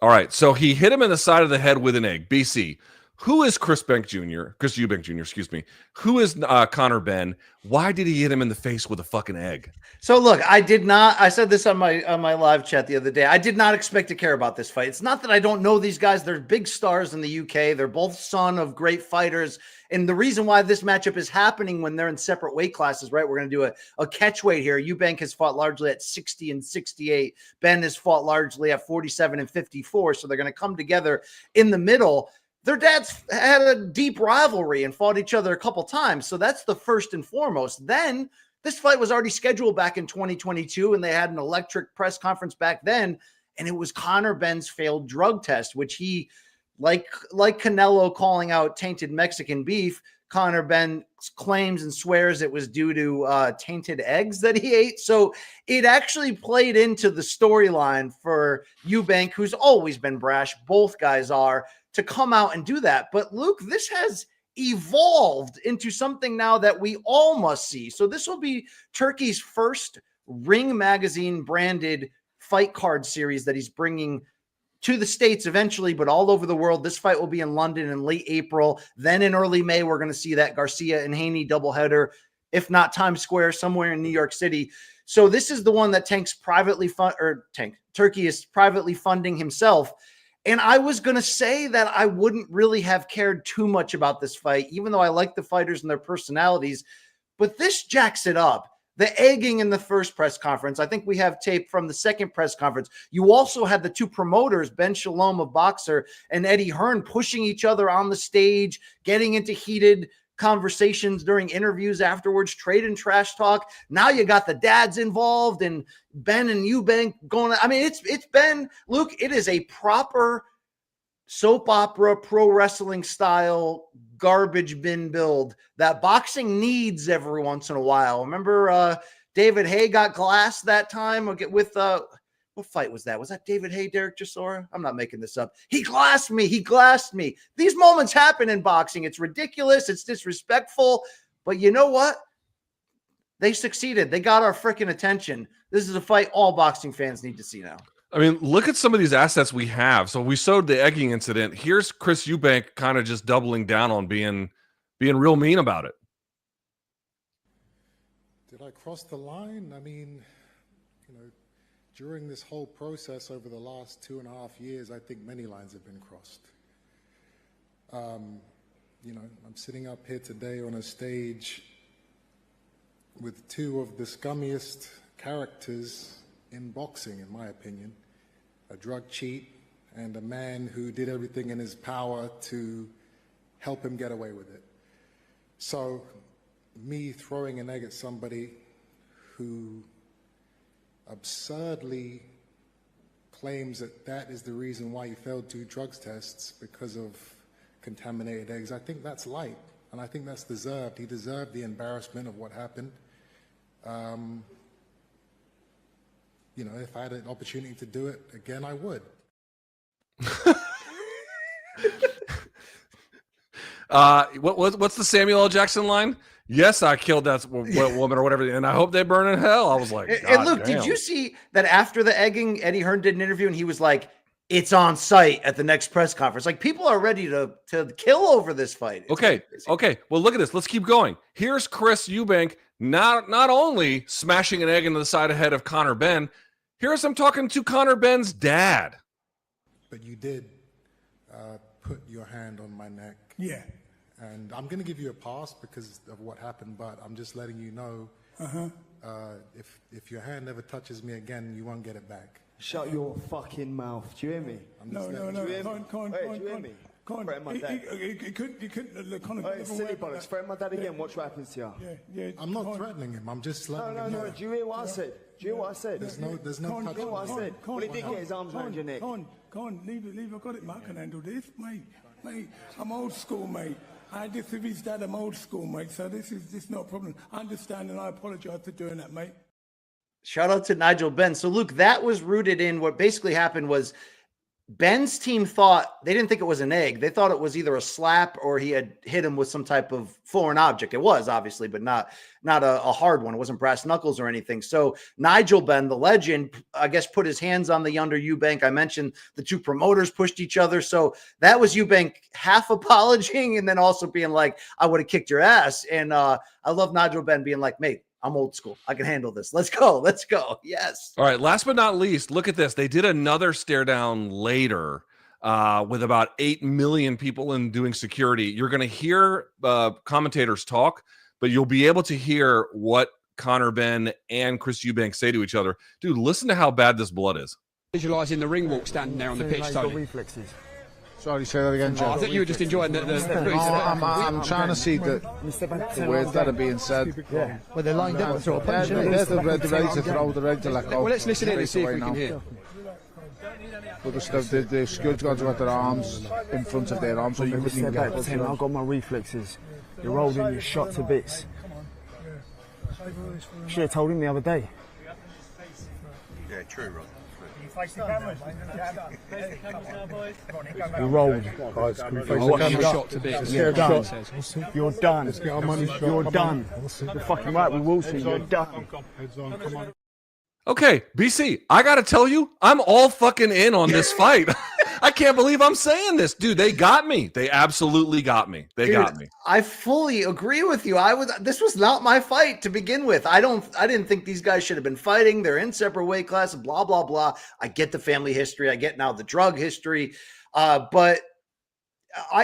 All right, so he hit him in the side of the head with an egg. BC, who is Chris Eubank Jr., excuse me. Who is Conor Benn? Why did he hit him in the face with a fucking egg? So look, I said this on my live chat the other day. I did not expect to care about this fight. It's not that I don't know these guys. They're big stars in the UK. They're both son of great fighters. And the reason why this matchup is happening when they're in separate weight classes, right? We're going to do a catch weight here. Eubank has fought largely at 60 and 68. Benn has fought largely at 47 and 54. So they're going to come together in the middle. Their dads had a deep rivalry and fought each other a couple times. So that's the first and foremost. Then this fight was already scheduled back in 2022, and they had an electric press conference back then. And it was Conor Benn's failed drug test, which he like Canelo calling out tainted Mexican beef, Conor Benn claims and swears it was due to tainted eggs that he ate. So it actually played into the storyline for Eubank, who's always been brash. Both guys are, to come out and do that. But Luke, this has evolved into something now that we all must see. So this will be Turkey's first Ring Magazine branded fight card series that he's bringing to the States eventually, but all over the world. This fight will be in London in late April. Then in early May, we're going to see that Garcia and Haney doubleheader, if not Times Square, somewhere in New York City. So this is the one that Turkey is privately funding himself. And I was going to say that I wouldn't really have cared too much about this fight, even though I like the fighters and their personalities, but this jacks it up. The egging in the first press conference. I think we have tape from the second press conference. You also had the two promoters, Ben Shalom of Boxer and Eddie Hearn, pushing each other on the stage, getting into heated conversations during interviews afterwards, trade and trash talk. Now you got the dads involved and Ben and Eubank going. I mean, it's been, Luke, it is a proper soap opera, pro wrestling style garbage bin build that boxing needs every once in a while. Remember David Haye got glassed that time with what fight was that? Was that David Haye, Derek Chisora? I'm not making this up. He glassed me. These moments happen in boxing. It's ridiculous. It's disrespectful. But you know what? They succeeded. They got our freaking attention. This is a fight all boxing fans need to see now. I mean, look at some of these assets we have. So we showed the egging incident. Here's Chris Eubank kind of just doubling down on being real mean about it. Did I cross the line? I mean, during this whole process over the last 2.5 years, I think many lines have been crossed. I'm sitting up here today on a stage with two of the scummiest characters in boxing, in my opinion, a drug cheat and a man who did everything in his power to help him get away with it. So me throwing an egg at somebody who absurdly claims that is the reason why he failed 2 drugs tests because of contaminated eggs, I think that's light, and I think that's deserved. He deserved the embarrassment of what happened. If I had an opportunity to do it again, I would. What's the Samuel L. Jackson line? Yes, I killed that woman or whatever, and I hope they burn in hell. I was like, and Luke, did you see that after the egging, Eddie Hearn did an interview and he was like, it's on site at the next press conference. Like, people are ready to kill over this fight. It's Okay. Well, look at this. Let's keep going. Here's Chris Eubank not only smashing an egg into the side of head of Conor Benn, here's him talking to Conor Benn's dad. But you did put your hand on my neck. Yeah. And I'm going to give you a pass because of what happened, but I'm just letting you know if your hand ever touches me again, you won't get it back. Shut your fucking mouth. Do you hear me? No. Do you hear me? Threaten my dad. Hey, silly bollocks. Threaten my dad again. Watch what happens to you. Yeah. I'm not threatening him. I'm just letting him know. Do you hear what I said? There's no touch. Do you hear what I said? Well, he did get his arms around your neck. Con, leave it. I got it, mate. I can handle this, mate. I'm old school, mate. I had this with his dad. I'm old school, mate. So this is not a problem. I understand, and I apologize for doing that, mate. Shout out to Nigel Benn. So, Luke, that was rooted in what basically happened was Ben's team they didn't think it was an egg. They thought it was either a slap or he had hit him with some type of foreign object. It was, obviously, but not a hard one. It wasn't brass knuckles or anything. So Nigel Benn, the legend, I guess, put his hands on the younger Eubank. I mentioned the two promoters pushed each other. So that was Eubank half apologizing and then also being like, I would have kicked your ass. And I love Nigel Benn being like, mate, I'm old school. I can handle this. Let's go. Yes. All right. Last but not least, look at this. They did another stare down later with about 8 million people in doing security. You're going to hear commentators talk, but you'll be able to hear what Conor Benn and Chris Eubank say to each other. Dude, listen to how bad this blood is. Visualising the ring walk standing there on the pitch, Tony. Reflexes. Sorry, say that again, Joe. I think you were just enjoying the I'm trying to see the words that are being said. Yeah. Well, they're lined up to throw a punch. They're ready to throw, they're ready to let go. Well, let's listen in and see if we can hear. But the security guards have got their arms in front of their arms, so you couldn't even get close to them. I've got my reflexes. You're holding, you're shot to bits. Should have told him the other day. Yeah, true, Ron. You rolled. You're shot to bits. You're done. You're done. You're done. You're fucking right with Wilson. You're done. Okay, BC, I gotta tell you, I'm all fucking in on this fight. I can't believe I'm saying this. Dude, they got me. They absolutely got me. They got me. I fully agree with you. This was not my fight to begin with. I didn't think these guys should have been fighting. They're in separate weight classes, blah, blah, blah. I get the family history. I get now the drug history. But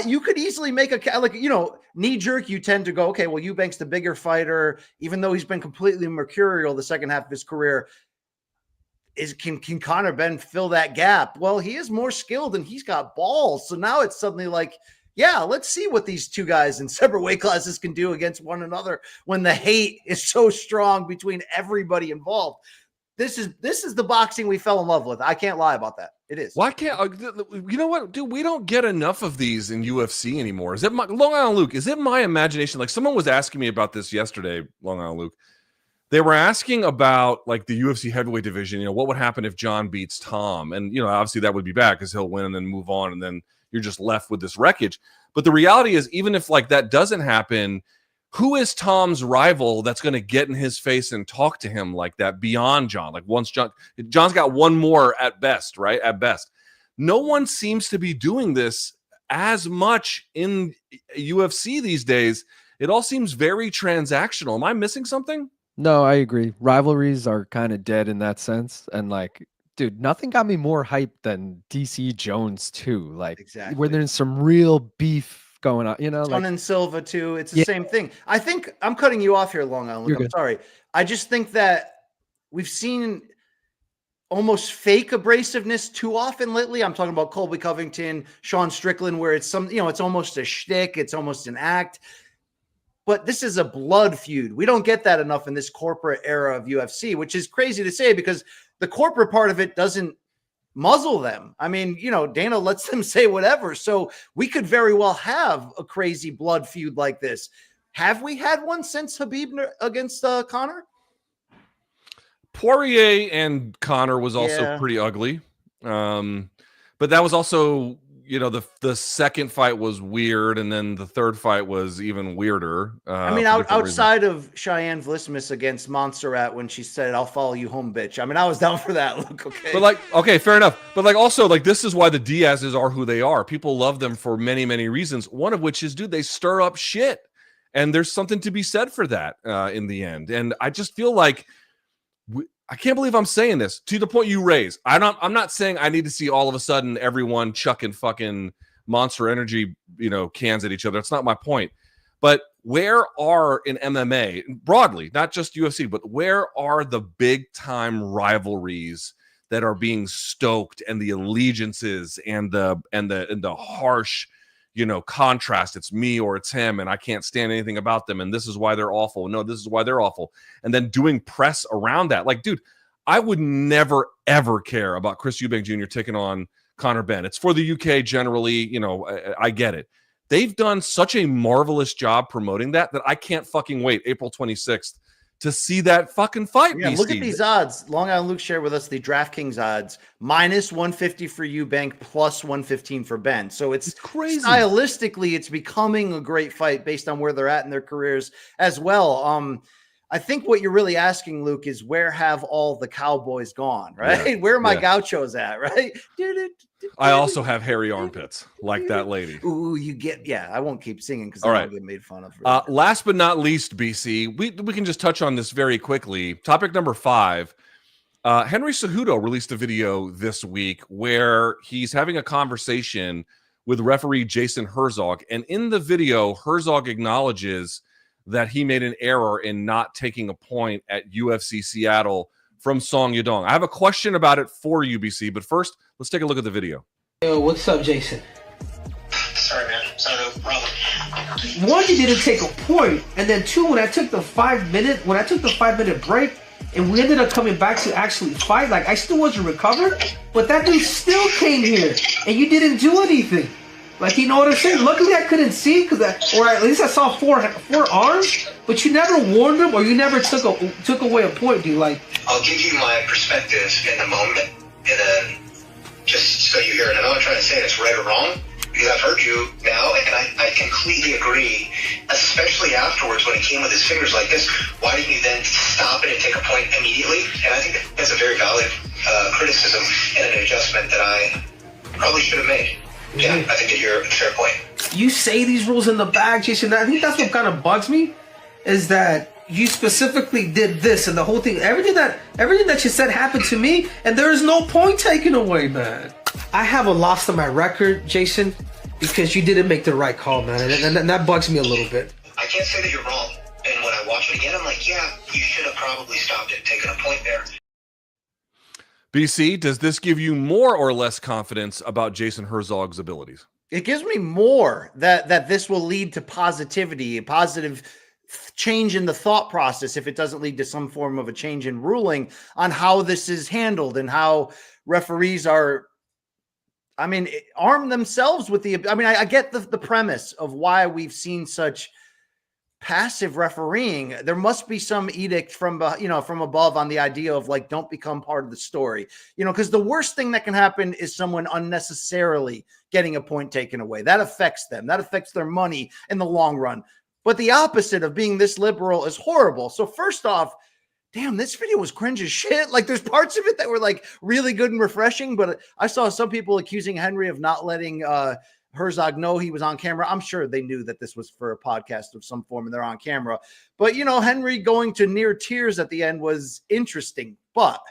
you could easily make knee jerk. You tend to go, okay, well, Eubank's the bigger fighter, even though he's been completely mercurial the second half of his career. Can Conor Benn fill that gap? Well, he is more skilled and he's got balls. So now it's suddenly like, yeah, let's see what these two guys in separate weight classes can do against one another when the hate is so strong between everybody involved. This is the boxing we fell in love with. I can't lie about that. It is. Why can't you know what, dude? We don't get enough of these in UFC anymore. Is it Long Island Luke? Is it my imagination? Like someone was asking me about this yesterday, Long Island Luke. They were asking about like the UFC heavyweight division, what would happen if John beats Tom? And, obviously that would be bad because he'll win and then move on. And then you're just left with this wreckage. But the reality is, even if like that doesn't happen, who is Tom's rival that's going to get in his face and talk to him like that beyond John? Like once John's got one more at best, right? At best. No one seems to be doing this as much in UFC these days. It all seems very transactional. Am I missing something? No, I agree. Rivalries are kind of dead in that sense. And like, dude, nothing got me more hyped than DC Jones too. Like exactly. When there's some real beef going on, Son and Silva too. It's the same thing. I think I'm cutting you off here, Long Island. I'm sorry. I just think that we've seen almost fake abrasiveness too often lately. I'm talking about Colby Covington, Sean Strickland, where it's it's almost a shtick. It's almost an act. But this is a blood feud. We don't get that enough in this corporate era of UFC, which is crazy to say because the corporate part of it doesn't muzzle them. I mean, Dana lets them say whatever. So we could very well have a crazy blood feud like this. Have we had one since Khabib against Conor? Poirier and Conor was also pretty ugly. But that was also... the second fight was weird, and then the third fight was even weirder. I mean, outside of Cheyenne Vlismus against Montserrat when she said, "I'll follow you home, bitch." I mean, I was down for that. Look, okay, but okay, fair enough. But also, this is why the Diazes are who they are. People love them for many, many reasons. One of which is, dude, they stir up shit, and there's something to be said for that in the end. And I just feel like. I can't believe I'm saying this to the point you raise. I'm not saying I need to see all of a sudden everyone chucking fucking Monster Energy, cans at each other. That's not my point. But where are in MMA broadly, not just UFC, but where are the big time rivalries that are being stoked and the allegiances and the harsh, contrast? It's me or it's him, and I can't stand anything about them, and this is why they're awful. No, this is why they're awful. And then doing press around that. Like, dude, I would never, ever care about Chris Eubank Jr. taking on Conor Benn. It's for the UK generally, I get it. They've done such a marvelous job promoting that I can't fucking wait April 26th to see that fucking fight. Yeah, look at these odds. Long Island Luke shared with us the DraftKings odds. -150 for Eubank, +115 for Benn. So it's crazy. Stylistically, it's becoming a great fight based on where they're at in their careers as well. I think what you're really asking, Luke, is where have all the cowboys gone, right? Yeah. Where are my gauchos at, right? I also have hairy armpits like that lady. Ooh, I won't keep singing because I'll get made fun of. Last but not least, BC, we can just touch on this very quickly. Topic number 5. Henry Cejudo released a video this week where he's having a conversation with referee Jason Herzog. And in the video, Herzog acknowledges that he made an error in not taking a point at UFC Seattle from Song Yadong. I have a question about it for you, BC, but first, let's take a look at the video. Yo, what's up, Jason? Sorry, man. Sorry, no problem. One, you didn't take a point, and then two, when I took the 5 minute break, and we ended up coming back to actually fight. Like, I still wasn't recovered, but that dude still came here, and you didn't do anything. Like, you know what I'm saying? Luckily, I couldn't see, or at least I saw four arms, but you never warned him, or you never took away a point, dude. Like, I'll give you my perspective in the moment, and then just so you hear it. I'm not trying to say it's right or wrong, because I've heard you now, and I completely agree, especially afterwards when he came with his fingers like this. Why didn't you then stop it and take a point immediately? And I think that's a very valid criticism and an adjustment that I probably should have made. Yeah, I think that you're a fair point. You say these rules in the bag, Jason. I think that's what kind of bugs me, is that you specifically did this and the whole thing. Everything that you said happened to me, and there is no point taken away, man. I have a loss on my record, Jason, because you didn't make the right call, man, and that bugs me a little bit. I can't say that you're wrong. And when I watch it again, I'm like, yeah, you should have probably stopped it, taken a point there. BC, does this give you more or less confidence about Jason Herzog's abilities? It gives me more that this will lead to positivity, a positive change in the thought process if it doesn't lead to some form of a change in ruling on how this is handled and how referees are, arm themselves with I get the premise of why we've seen such passive refereeing. There must be some edict from above on the idea of, like, don't become part of the story, because the worst thing that can happen is someone unnecessarily getting a point taken away. That affects them. That affects their money in the long run. But the opposite of being this liberal is horrible. So first off, damn, this video was cringe as shit. Like, there's parts of it that were, like, really good and refreshing, but I saw some people accusing Henry of not letting Herzog know he was on camera. I'm sure they knew that this was for a podcast of some form and they're on camera. But, Henry going to near tears at the end was interesting. But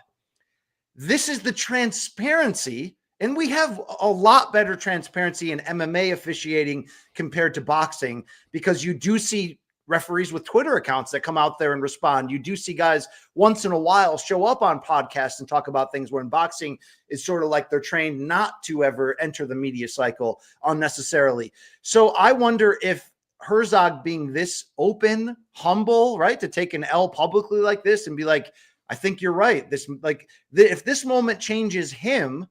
this is the transparency, and we have a lot better transparency in MMA officiating compared to boxing, because you do see referees with Twitter accounts that come out there and respond. You do see guys once in a while show up on podcasts and talk about things, where in boxing it's sort of like they're trained not to ever enter the media cycle unnecessarily. So I wonder if Herzog being this open, humble, right, to take an L publicly like this and be like, I think you're right. If this moment changes him,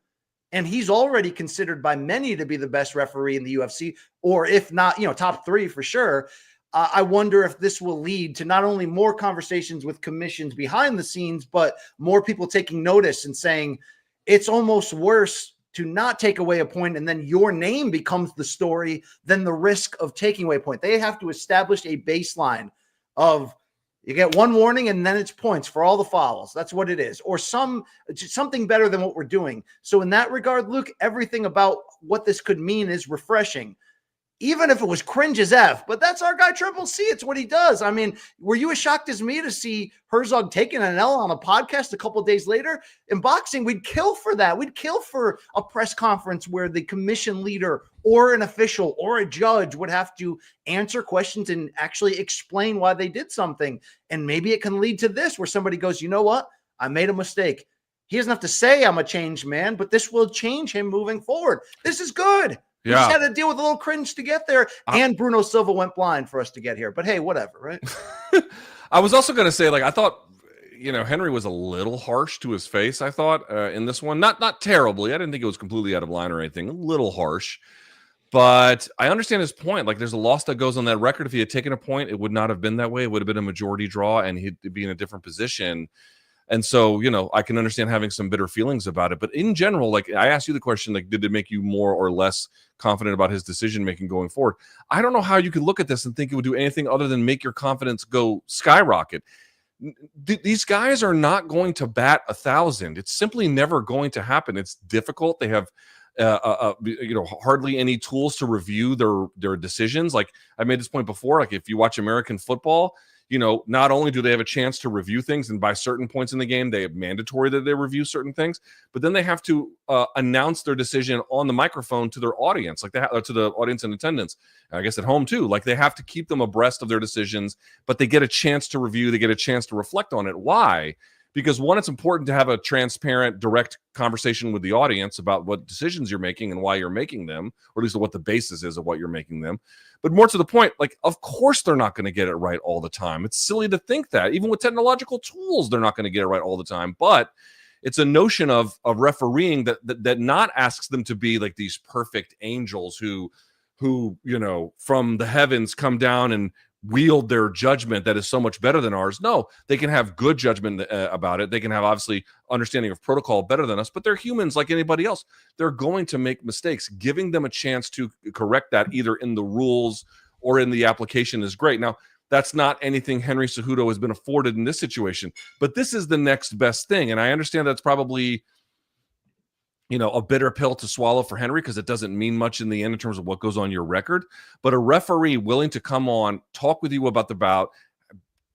and he's already considered by many to be the best referee in the UFC, or if not, top 3 for sure. I wonder if this will lead to not only more conversations with commissions behind the scenes, but more people taking notice and saying it's almost worse to not take away a point and then your name becomes the story than the risk of taking away a point. They have to establish a baseline of, you get one warning and then it's points for all the fouls. That's what it is. Or something better than what we're doing. So in that regard, Luke, everything about what this could mean is refreshing. Even if it was cringe as F, but that's our guy Triple C. It's what he does. Were you as shocked as me to see Herzog taking an L on a podcast a couple of days later? In boxing, we'd kill for that. We'd kill for a press conference where the commission leader or an official or a judge would have to answer questions and actually explain why they did something. And maybe it can lead to this, where somebody goes, you know what? I made a mistake. He doesn't have to say I'm a changed man, but this will change him moving forward. This is good. We just had to deal with a little cringe to get there, and Bruno Silva went blind for us to get here. But hey, whatever, right? I was also going to say, I thought, Henry was a little harsh to his face, I thought, in this one. Not terribly. I didn't think it was completely out of line or anything. A little harsh. But I understand his point. There's a loss that goes on that record. If he had taken a point, it would not have been that way. It would have been a majority draw, and he'd be in a different position. And so, I can understand having some bitter feelings about it. But in general, I asked you the question, did it make you more or less confident about his decision-making going forward? I don't know how you could look at this and think it would do anything other than make your confidence go skyrocket. These guys are not going to bat 1,000. It's simply never going to happen. It's difficult. They have hardly any tools to review their decisions. I made this point before, if you watch American football, not only do they have a chance to review things, and by certain points in the game, they have mandatory that they review certain things, but then they have to announce their decision on the microphone to their audience, to the audience in attendance. And I guess at home too, they have to keep them abreast of their decisions, but they get a chance to review, they get a chance to reflect on it. Why? because one, it's important to have a transparent, direct conversation with the audience about what decisions you're making and why you're making them, or at least what the basis is of what you're making them. But more to the point, like, of course they're not going to get it right all the time. It's silly to think that. Even with technological tools, they're not going to get it right all the time. But it's a notion of refereeing that not asks them to be like these perfect angels who from the heavens come down and wield their judgment that is so much better than ours. No, they can have good judgment about it. They can have obviously understanding of protocol better than us, but they're humans like anybody else. They're going to make mistakes. Giving them a chance to correct that either in the rules or in the application is great. Now, that's not anything Henry Cejudo has been afforded in this situation, but this is the next best thing. And I understand that's probably, a bitter pill to swallow for Henry because it doesn't mean much in the end in terms of what goes on your record. But a referee willing to come on, talk with you about the bout,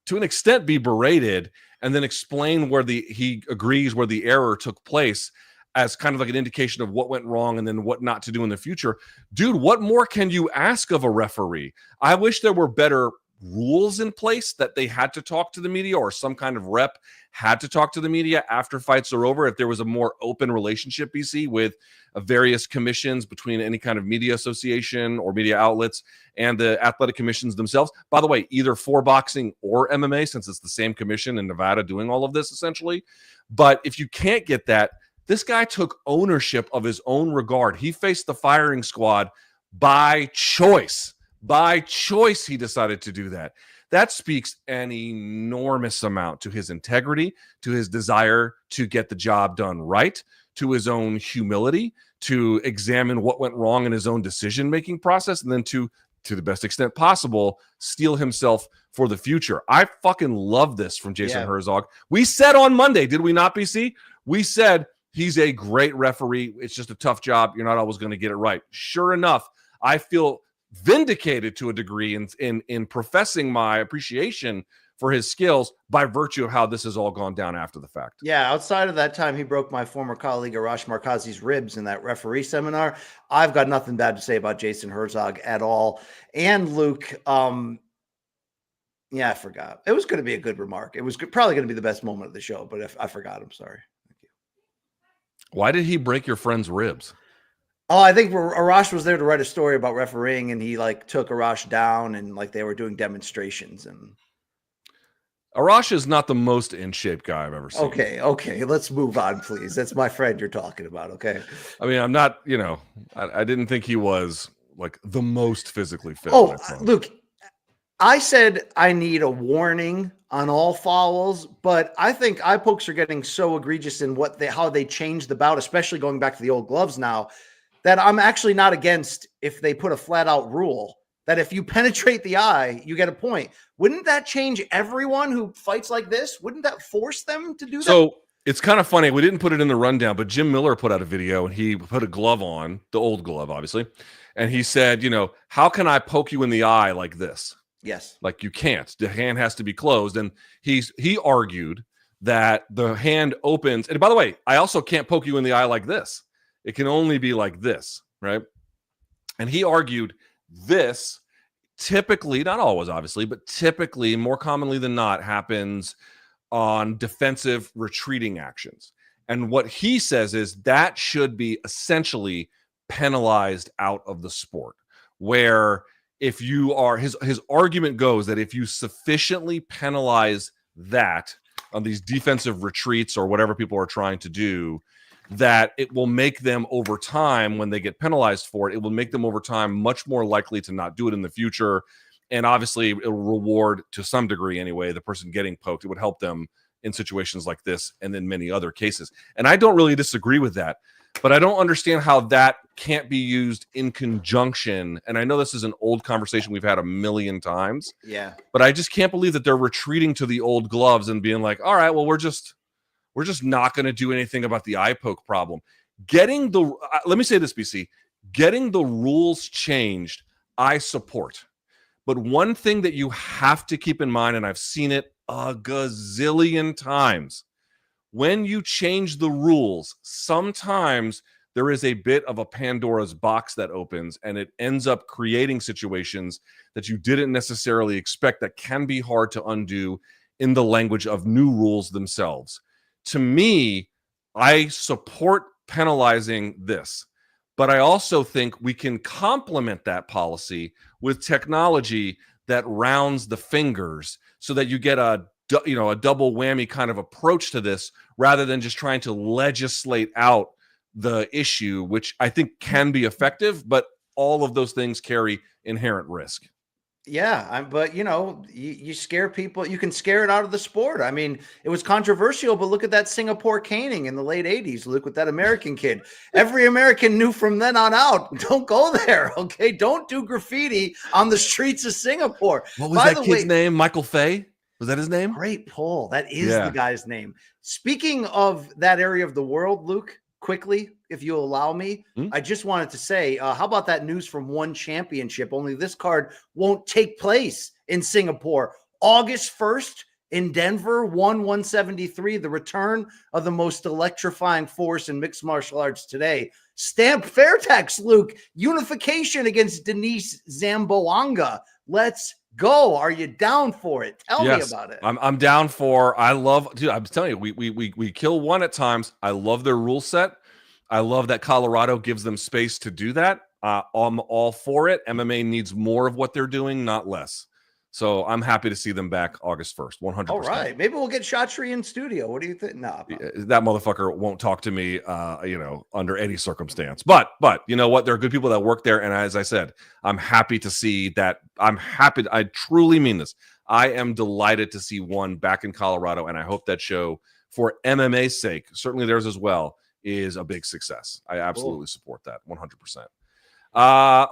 to an extent be berated, and then explain where he agrees where the error took place as kind of like an indication of what went wrong and then what not to do in the future. Dude, what more can you ask of a referee? I wish there were better rules in place that they had to talk to the media, or some kind of rep had to talk to the media after fights are over. If there was a more open relationship, BC, with various commissions between any kind of media association or media outlets and the athletic commissions themselves. By the way, either for boxing or MMA, since it's the same commission in Nevada doing all of this essentially. But if you can't get that, this guy took ownership of his own regard. He faced the firing squad by choice. By choice, he decided to do that. That speaks an enormous amount to his integrity, to his desire to get the job done right, to his own humility, to examine what went wrong in his own decision-making process, and then to the best extent possible, steel himself for the future. I fucking love this from Jason Herzog. We said on Monday, did we not, BC? We said he's a great referee. It's just a tough job. You're not always going to get it right. Sure enough, I feel vindicated to a degree in professing my appreciation for his skills by virtue of how this has all gone down after the fact. Yeah, outside of that time he broke my former colleague Arash Markazi's ribs in that referee seminar, I've got nothing bad to say about Jason Herzog at all. And Luke, I forgot. It was going to be a good remark. It was probably going to be the best moment of the show, but I forgot. I'm sorry. Thank you. Why did he break your friend's ribs? Oh, I think Arash was there to write a story about refereeing, and he took Arash down, and they were doing demonstrations. And Arash is not the most in shape guy I've ever seen. Okay, let's move on, please. That's my friend you're talking about. Okay. I mean, I'm not. I didn't think he was the most physically fit. Oh, Luke, I said I need a warning on all fouls, but I think eye pokes are getting so egregious in how they change the bout, especially going back to the old gloves now, that I'm actually not against if they put a flat out rule that if you penetrate the eye, you get a point. Wouldn't that change everyone who fights like this? Wouldn't that force them to do that? So it's kind of funny. We didn't put it in the rundown, but Jim Miller put out a video and he put a glove on, the old glove, obviously. And he said, how can I poke you in the eye like this? Yes. Like you can't. The hand has to be closed. And he argued that the hand opens. And by the way, I also can't poke you in the eye like this. It can only be like this, right? And he argued this typically, not always obviously, but typically, more commonly than not, happens on defensive retreating actions. And what he says is that should be essentially penalized out of the sport, where if you are, his argument goes that if you sufficiently penalize that on these defensive retreats or whatever people are trying to do, that it will make them over time, when they get penalized for it, it will make them over time much more likely to not do it in the future. And obviously it will reward, to some degree anyway, the person getting poked. It would help them in situations like this and in many other cases. And I don't really disagree with that, but I don't understand how that can't be used in conjunction. And I know this is an old conversation we've had a million times. Yeah. But I just can't believe that they're retreating to the old gloves and being like, all right, well, we're just not going to do anything about the eye poke problem. Let me say this, BC, getting the rules changed, I support. But one thing that you have to keep in mind, and I've seen it a gazillion times, when you change the rules, sometimes there is a bit of a Pandora's box that opens, and it ends up creating situations that you didn't necessarily expect that can be hard to undo in the language of new rules themselves. to me, I support penalizing this, but I also think we can complement that policy with technology that rounds the fingers so that you get a double whammy kind of approach to this rather than just trying to legislate out the issue, which I think can be effective, but all of those things carry inherent risk. Yeah, but you scare people. You can scare it out of the sport. I mean, it was controversial, but look at that Singapore caning in the late 80s. Look with that American kid. Every American knew from then on out, don't go there, okay? Don't do graffiti on the streets of Singapore. What was that kid's name? Michael Fay? Was that his name? Great pull. That is the guy's name. Speaking of that area of the world, Luke, quickly, if you allow me, I just wanted to say, how about that news from One Championship? Only this card won't take place in Singapore. August 1st in Denver, 173, the return of the most electrifying force in mixed martial arts today. Stamp Fairtex, Luke, unification against Denise Zamboanga. Let's go. Are you down for it? Tell me about it. I'm down for. I love, dude. I'm telling you, we kill one at times. I love their rule set. I love that Colorado gives them space to do that. I'm all for it. MMA needs more of what they're doing, not less. So I'm happy to see them back August 1st, 100%. All right. Maybe we'll get Chatri in studio. What do you think? No. That motherfucker won't talk to me, under any circumstance. But you know what? There are good people that work there. And as I said, I'm happy to see that. I truly mean this. I am delighted to see one back in Colorado. And I hope that show, for MMA's sake, certainly theirs as well, is a big success. I absolutely support that 100%.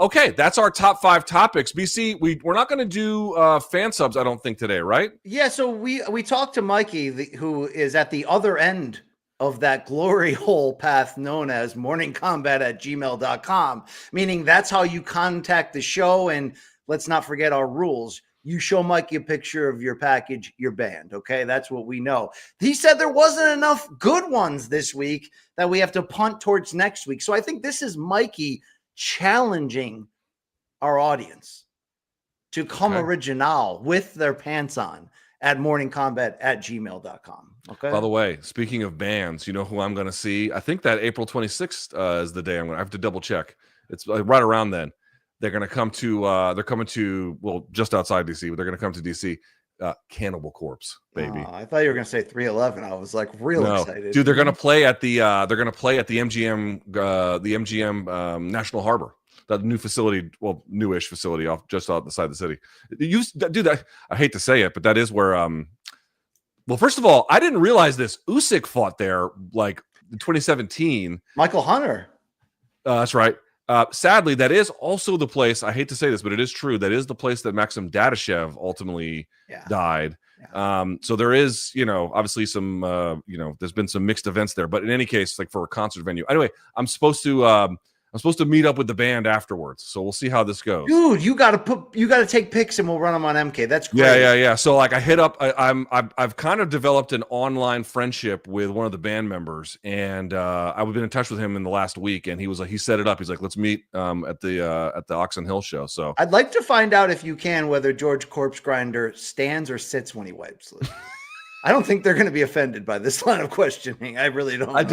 Okay, that's our top 5 topics. BC, we're not going to do fan subs, I don't think, today, right? Yeah, so we talked to Mikey, who is at the other end of that glory hole path known as morningcombat@gmail.com, meaning that's how you contact the show. And let's not forget our rules. You show Mikey a picture of your package, you're banned. Okay, that's what we know. He said there wasn't enough good ones this week that we have to punt towards next week. So I think this is Mikey challenging our audience to come original with their pants on at morningcombat@gmail.com. Okay. By the way, speaking of bans, you know who I'm going to see? I think that April 26th is the day I have to double check. It's right around then. They're going to come to, they're coming to, well, just outside DC, but they're going to come to DC. Cannibal Corpse, baby. I thought you were going to say 311. I was like excited. Dude, they're going to play at the MGM National Harbor, that new facility, well, newish facility just out the side of the city. I hate to say it, but that is where, well, first of all, I didn't realize this. Usyk fought there like in 2017. Michael Hunter. That's right. Sadly, that is also the place, I hate to say this, but it is true, that is the place that Maxim Dadashev ultimately died. Yeah. So there is, obviously some, there's been some mixed events there, but in any case, like for a concert venue. Anyway, I'm supposed to meet up with the band afterwards, so we'll see how this goes. Dude, you got to take pics and we'll run them on MK. That's great. Yeah. So like I hit up, I've kind of developed an online friendship with one of the band members, and I've been in touch with him in the last week, and he set it up. He's like, let's meet at the Oxon Hill show. So I'd like to find out, if you can, whether George Corpse Grinder stands or sits when he wipes. I don't think they're going to be offended by this line of questioning. I really don't. I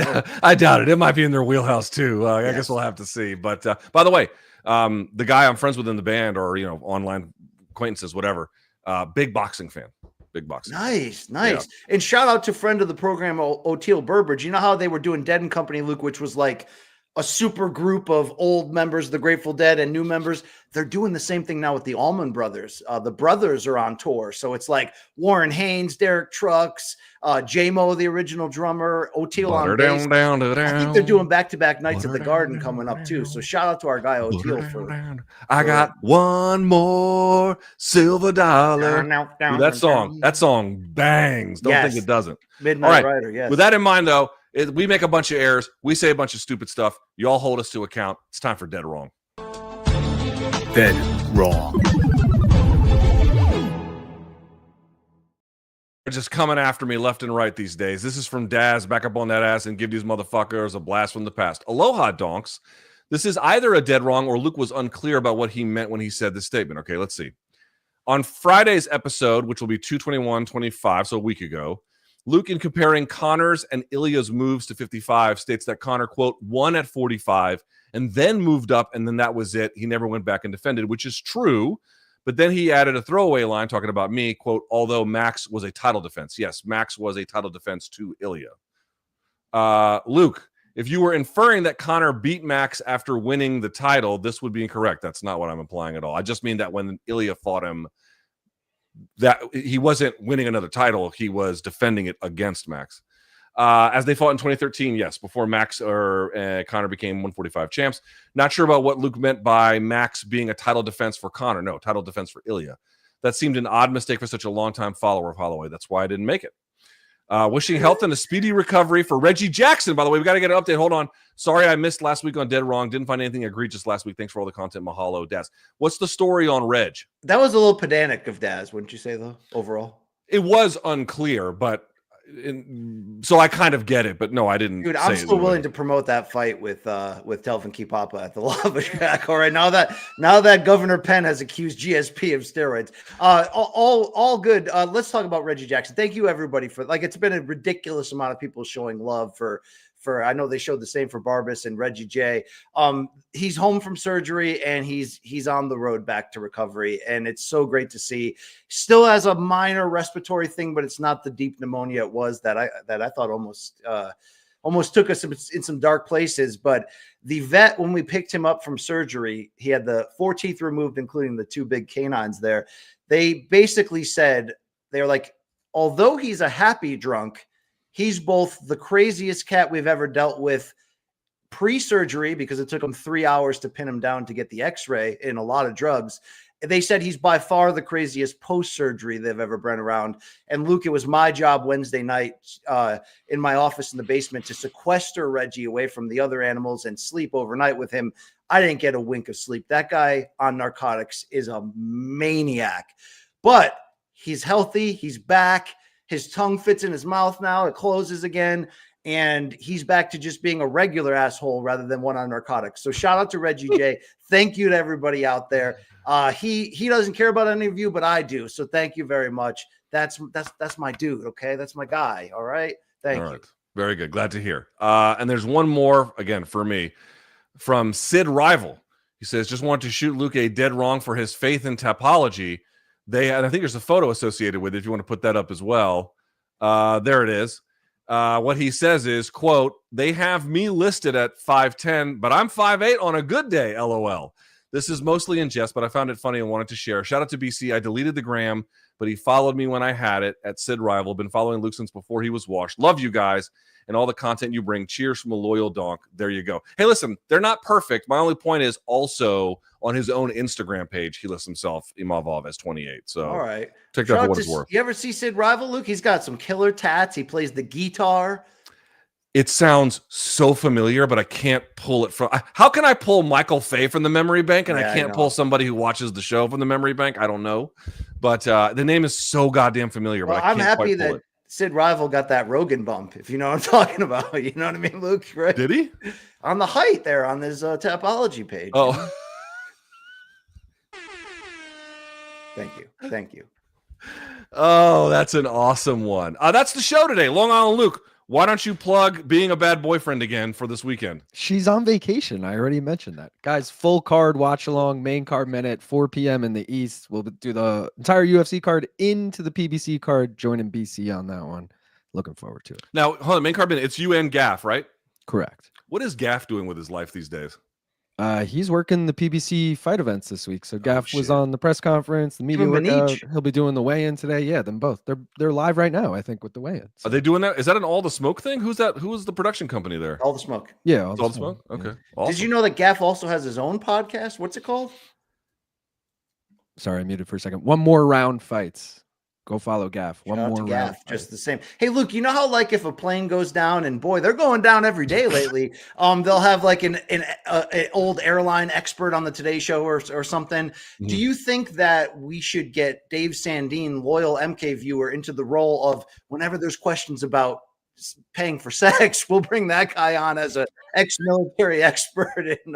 doubt it. It might be in their wheelhouse too. I guess we'll have to see. But by the way, the guy I'm friends with in the band, or online acquaintances, whatever, big boxing fan. Big boxing. Nice. Yeah. And shout out to friend of the program, Oteil Burbridge. You know how they were doing Dead and Company, Luke, which was like a super group of old members of the Grateful Dead and new members. They're doing the same thing now with the Allman Brothers. The brothers are on tour. So it's like Warren Haynes, Derek Trucks, J-Mo, the original drummer, Oteil on bass. I think they're doing back-to-back nights at the Garden coming up too. So shout out to our guy Oteil for I got one more silver dollar. Dude, that song bangs. Don't think it doesn't. Midnight Rider, yes. With that in mind, though, we make a bunch of errors. We say a bunch of stupid stuff. You all hold us to account. It's time for Dead or Wrong. Dead Wrong. They're just coming after me left and right these days. This is from Daz. Back up on that ass and give these motherfuckers a blast from the past. Aloha, donks. This is either a dead wrong or Luke was unclear about what he meant when he said this statement. Okay, let's see. On Friday's episode, which will be 2/21/25, so a week ago, Luke, in comparing Conor's and Ilya's moves to 55, states that Conor, quote, won at 45 and then moved up, and then that was it. He never went back and defended, which is true. But then he added a throwaway line talking about me, quote, although Max was a title defense. Yes, Max was a title defense to Ilya. Luke, if you were inferring that Conor beat Max after winning the title, this would be incorrect. That's not what I'm implying at all. I just mean that when Ilya fought him, that he wasn't winning another title. He was defending it against Max. As they fought in 2013, yes, before Max or Conor became 145 champs. Not sure about what Luke meant by Max being a title defense for Conor. No, title defense for Ilya. That seemed an odd mistake for such a longtime follower of Holloway. That's why I didn't make it. Wishing health and a speedy recovery for Reggie Jackson. By the way, we got to get an update. Hold on. Sorry, I missed last week on Dead Wrong. Didn't find anything egregious last week. Thanks for all the content. Mahalo, Daz. What's the story on Reg? That was a little pedantic of Daz, wouldn't you say, though, overall? It was unclear, but so I kind of get it. But no, I didn't. Dude, I'm still willing to promote that fight with Telvin Kipapa at the Lava Shack. All right, now that Governor Penn has accused GSP of steroids, all good. Let's talk about Reggie Jackson. Thank you, everybody, for it's been a ridiculous amount of people showing love for. I know they showed the same for Barbas and Reggie J. He's home from surgery and he's on the road back to recovery, and it's so great to see. Still has a minor respiratory thing, but it's not the deep pneumonia it was that I thought almost took us in some dark places. But the vet, when we picked him up from surgery, he had the 4 teeth removed, including the 2 big canines there. They basically said, they were like, although he's a happy drunk, he's both the craziest cat we've ever dealt with pre-surgery, because it took him 3 hours to pin him down to get the x-ray and a lot of drugs. They said he's by far the craziest post-surgery they've ever been around. And Luke, it was my job Wednesday night in my office in the basement to sequester Reggie away from the other animals and sleep overnight with him. I didn't get a wink of sleep. That guy on narcotics is a maniac, but he's healthy. He's back. His tongue fits in his mouth now. It closes again. And he's back to just being a regular asshole rather than one on narcotics. So shout out to Reggie J. Thank you to everybody out there. He doesn't care about any of you, but I do. So thank you very much. That's my dude. Okay. That's my guy. All right. Thank you. Very good. Glad to hear. And there's one more, again, for me, from Sid Rival. He says, just wanted to shoot Luke a dead wrong for his faith in topology. And I think there's a photo associated with it if you want to put that up as well. There it is. What he says is, quote, they have me listed at 5'10", but I'm 5'8" on a good day, LOL. This is mostly in jest, but I found it funny and wanted to share. Shout out to BC. I deleted the gram, but he followed me when I had it at Sid Rival. Been following Luke since before he was washed. Love you guys and all the content you bring. Cheers from a loyal donk. There you go. Hey, listen, they're not perfect. My only point is also on his own Instagram page, he lists himself Imavov as 28. So all right, take that for what it's worth. You ever see Sid Rival, Luke? He's got some killer tats. He plays the guitar. It sounds so familiar, but I can't pull it from. How can I pull Michael Fay from the memory bank and I can't pull somebody who watches the show from the memory bank? I don't know, but the name is so goddamn familiar. Well, but I can't I'm happy quite pull that it. Sid Rival got that Rogan bump, if you know what I'm talking about. You know what I mean, Luke? Right? Did he? On the height there on his Tapology page. Oh. You know? Thank you. Oh, that's an awesome one. That's the show today. Long Island Luke. Why don't you plug being a bad boyfriend again for this weekend? She's on vacation. I already mentioned that. Guys, full card watch along, main card minute, 4 p.m. in the East. We'll do the entire UFC card into the PBC card, joining BC on that one. Looking forward to it. Now, hold on, main card minute. It's you and Gaff, right? Correct. What is Gaff doing with his life these days? He's working the PBC fight events this week. So Gaff was on the press conference, the media workout. He'll be doing the weigh-in today. Yeah, them both. They're live right now, I think, with the weigh-in. So. Are they doing that? Is that an All the Smoke thing? Who's that? Who is the production company there? All the Smoke. Yeah, All the Smoke. Okay. Yeah. Awesome. Did you know that Gaff also has his own podcast? What's it called? Sorry, I muted for a second. One More Round Fights. Go follow Gaff. One Shout out more to round. Gaff, just the same. Hey, Luke, you know how if a plane goes down, and boy, they're going down every day lately. They'll have an old airline expert on the Today Show or something. Mm-hmm. Do you think that we should get Dave Sandine, loyal MK viewer, into the role of whenever there's questions about paying for sex, we'll bring that guy on as an ex-military expert in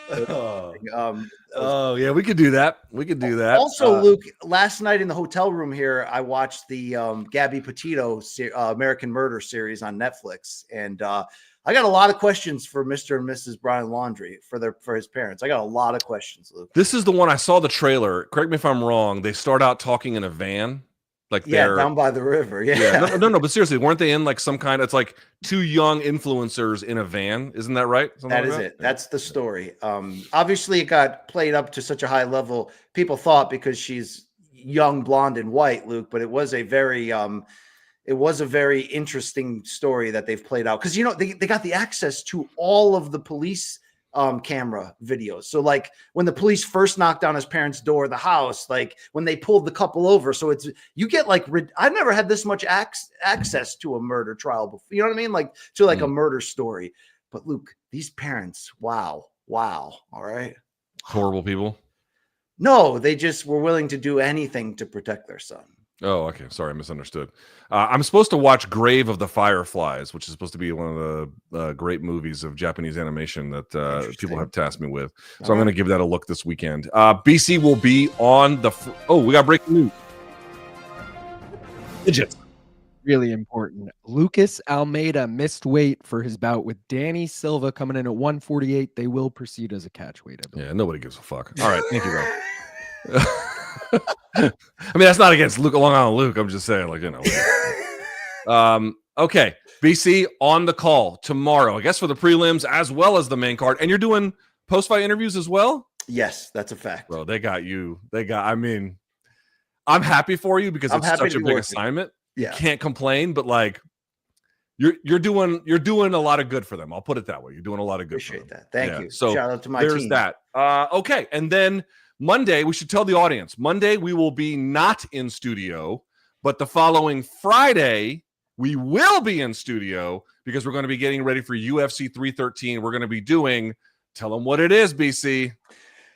Oh yeah, we could do that. We could do that. Also, Luke, last night in the hotel room here, I watched the Gabby Petito American Murder series on Netflix, and I got a lot of questions for Mr. and Mrs. Brian Laundrie for his parents. I got a lot of questions, Luke. This is the one I saw the trailer. Correct me if I'm wrong. They start out talking in a van. Like they're down by the river. Yeah. No, but seriously, weren't they in like some kind of, it's like two young influencers in a van? Isn't that right? Something that like is that? it. That's the story. Obviously it got played up to such a high level. People thought because she's young, blonde, and white, Luke, but it was a very interesting story that they've played out. Because they got the access to all of the police camera videos. So like when the police first knocked on his parents' door of the house, like when they pulled the couple over. So you get like, I've never had this much access to a murder trial before. You know what I mean? Like to like a murder story. But Luke, these parents, wow. All right. Horrible people. No, they just were willing to do anything to protect their son. Oh, okay. Sorry, I misunderstood. I'm supposed to watch Grave of the Fireflies, which is supposed to be one of the great movies of Japanese animation that people have tasked me with. So I'm going to give that a look this weekend. BC will be on the... we got breaking news. Digits. Really important. Lucas Almeida missed weight for his bout with Danny Silva coming in at 148. They will proceed as a catch weight. Yeah, nobody gives a fuck. All right, thank you, bro. I mean, that's not against Luke, Long Island Luke. I'm just saying, like, okay, BC on the call tomorrow, I guess, for the prelims as well as the main card. And you're doing post-fight interviews as well? Yes, that's a fact. Bro, they got you. I mean, I'm happy for you because it's such a big assignment. Yeah. You can't complain, but like you're doing a lot of good for them. I'll put it that way. You're doing a lot of good. Appreciate that. Thank you. So shout out to my there's team. that. Okay, and then Monday, we should tell the audience. Monday, we will be not in studio, but the following Friday, we will be in studio because we're going to be getting ready for UFC 313. We're going to be doing, tell them what it is, BC.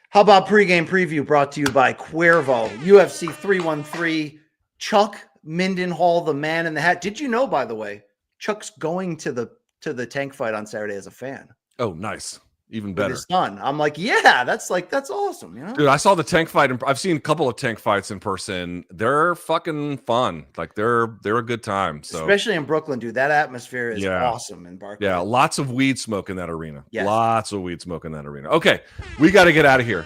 How about pregame preview brought to you by Cuervo, UFC 313, Chuck Mindenhall, the man in the hat. Did you know, by the way, Chuck's going to the tank fight on Saturday as a fan? Oh, nice. Even better. With his son. I'm like, yeah, that's awesome. You know, dude, I saw the tank fight. I've seen a couple of tank fights in person. They're fucking fun. Like they're a good time. So especially in Brooklyn, dude, that atmosphere is awesome in Barclays. Yeah, lots of weed smoke in that arena. Yes. Lots of weed smoke in that arena. Okay, we got to get out of here.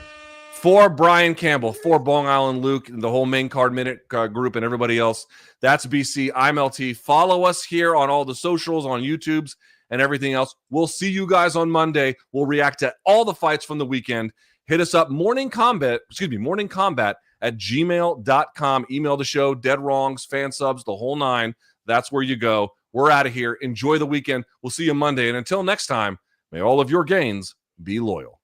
For Brian Campbell, for Long Island Luke, and the whole main card minute group, and everybody else, that's BC. I'm LT. Follow us here on all the socials, on YouTube's, and everything else. We'll see you guys on Monday. We'll react to all the fights from the weekend. Hit us up, morning combat at gmail.com. Email the show, dead wrongs, fan subs, the whole nine. That's where you go. We're out of here. Enjoy the weekend. We'll see you Monday. And until next time, may all of your gains be loyal.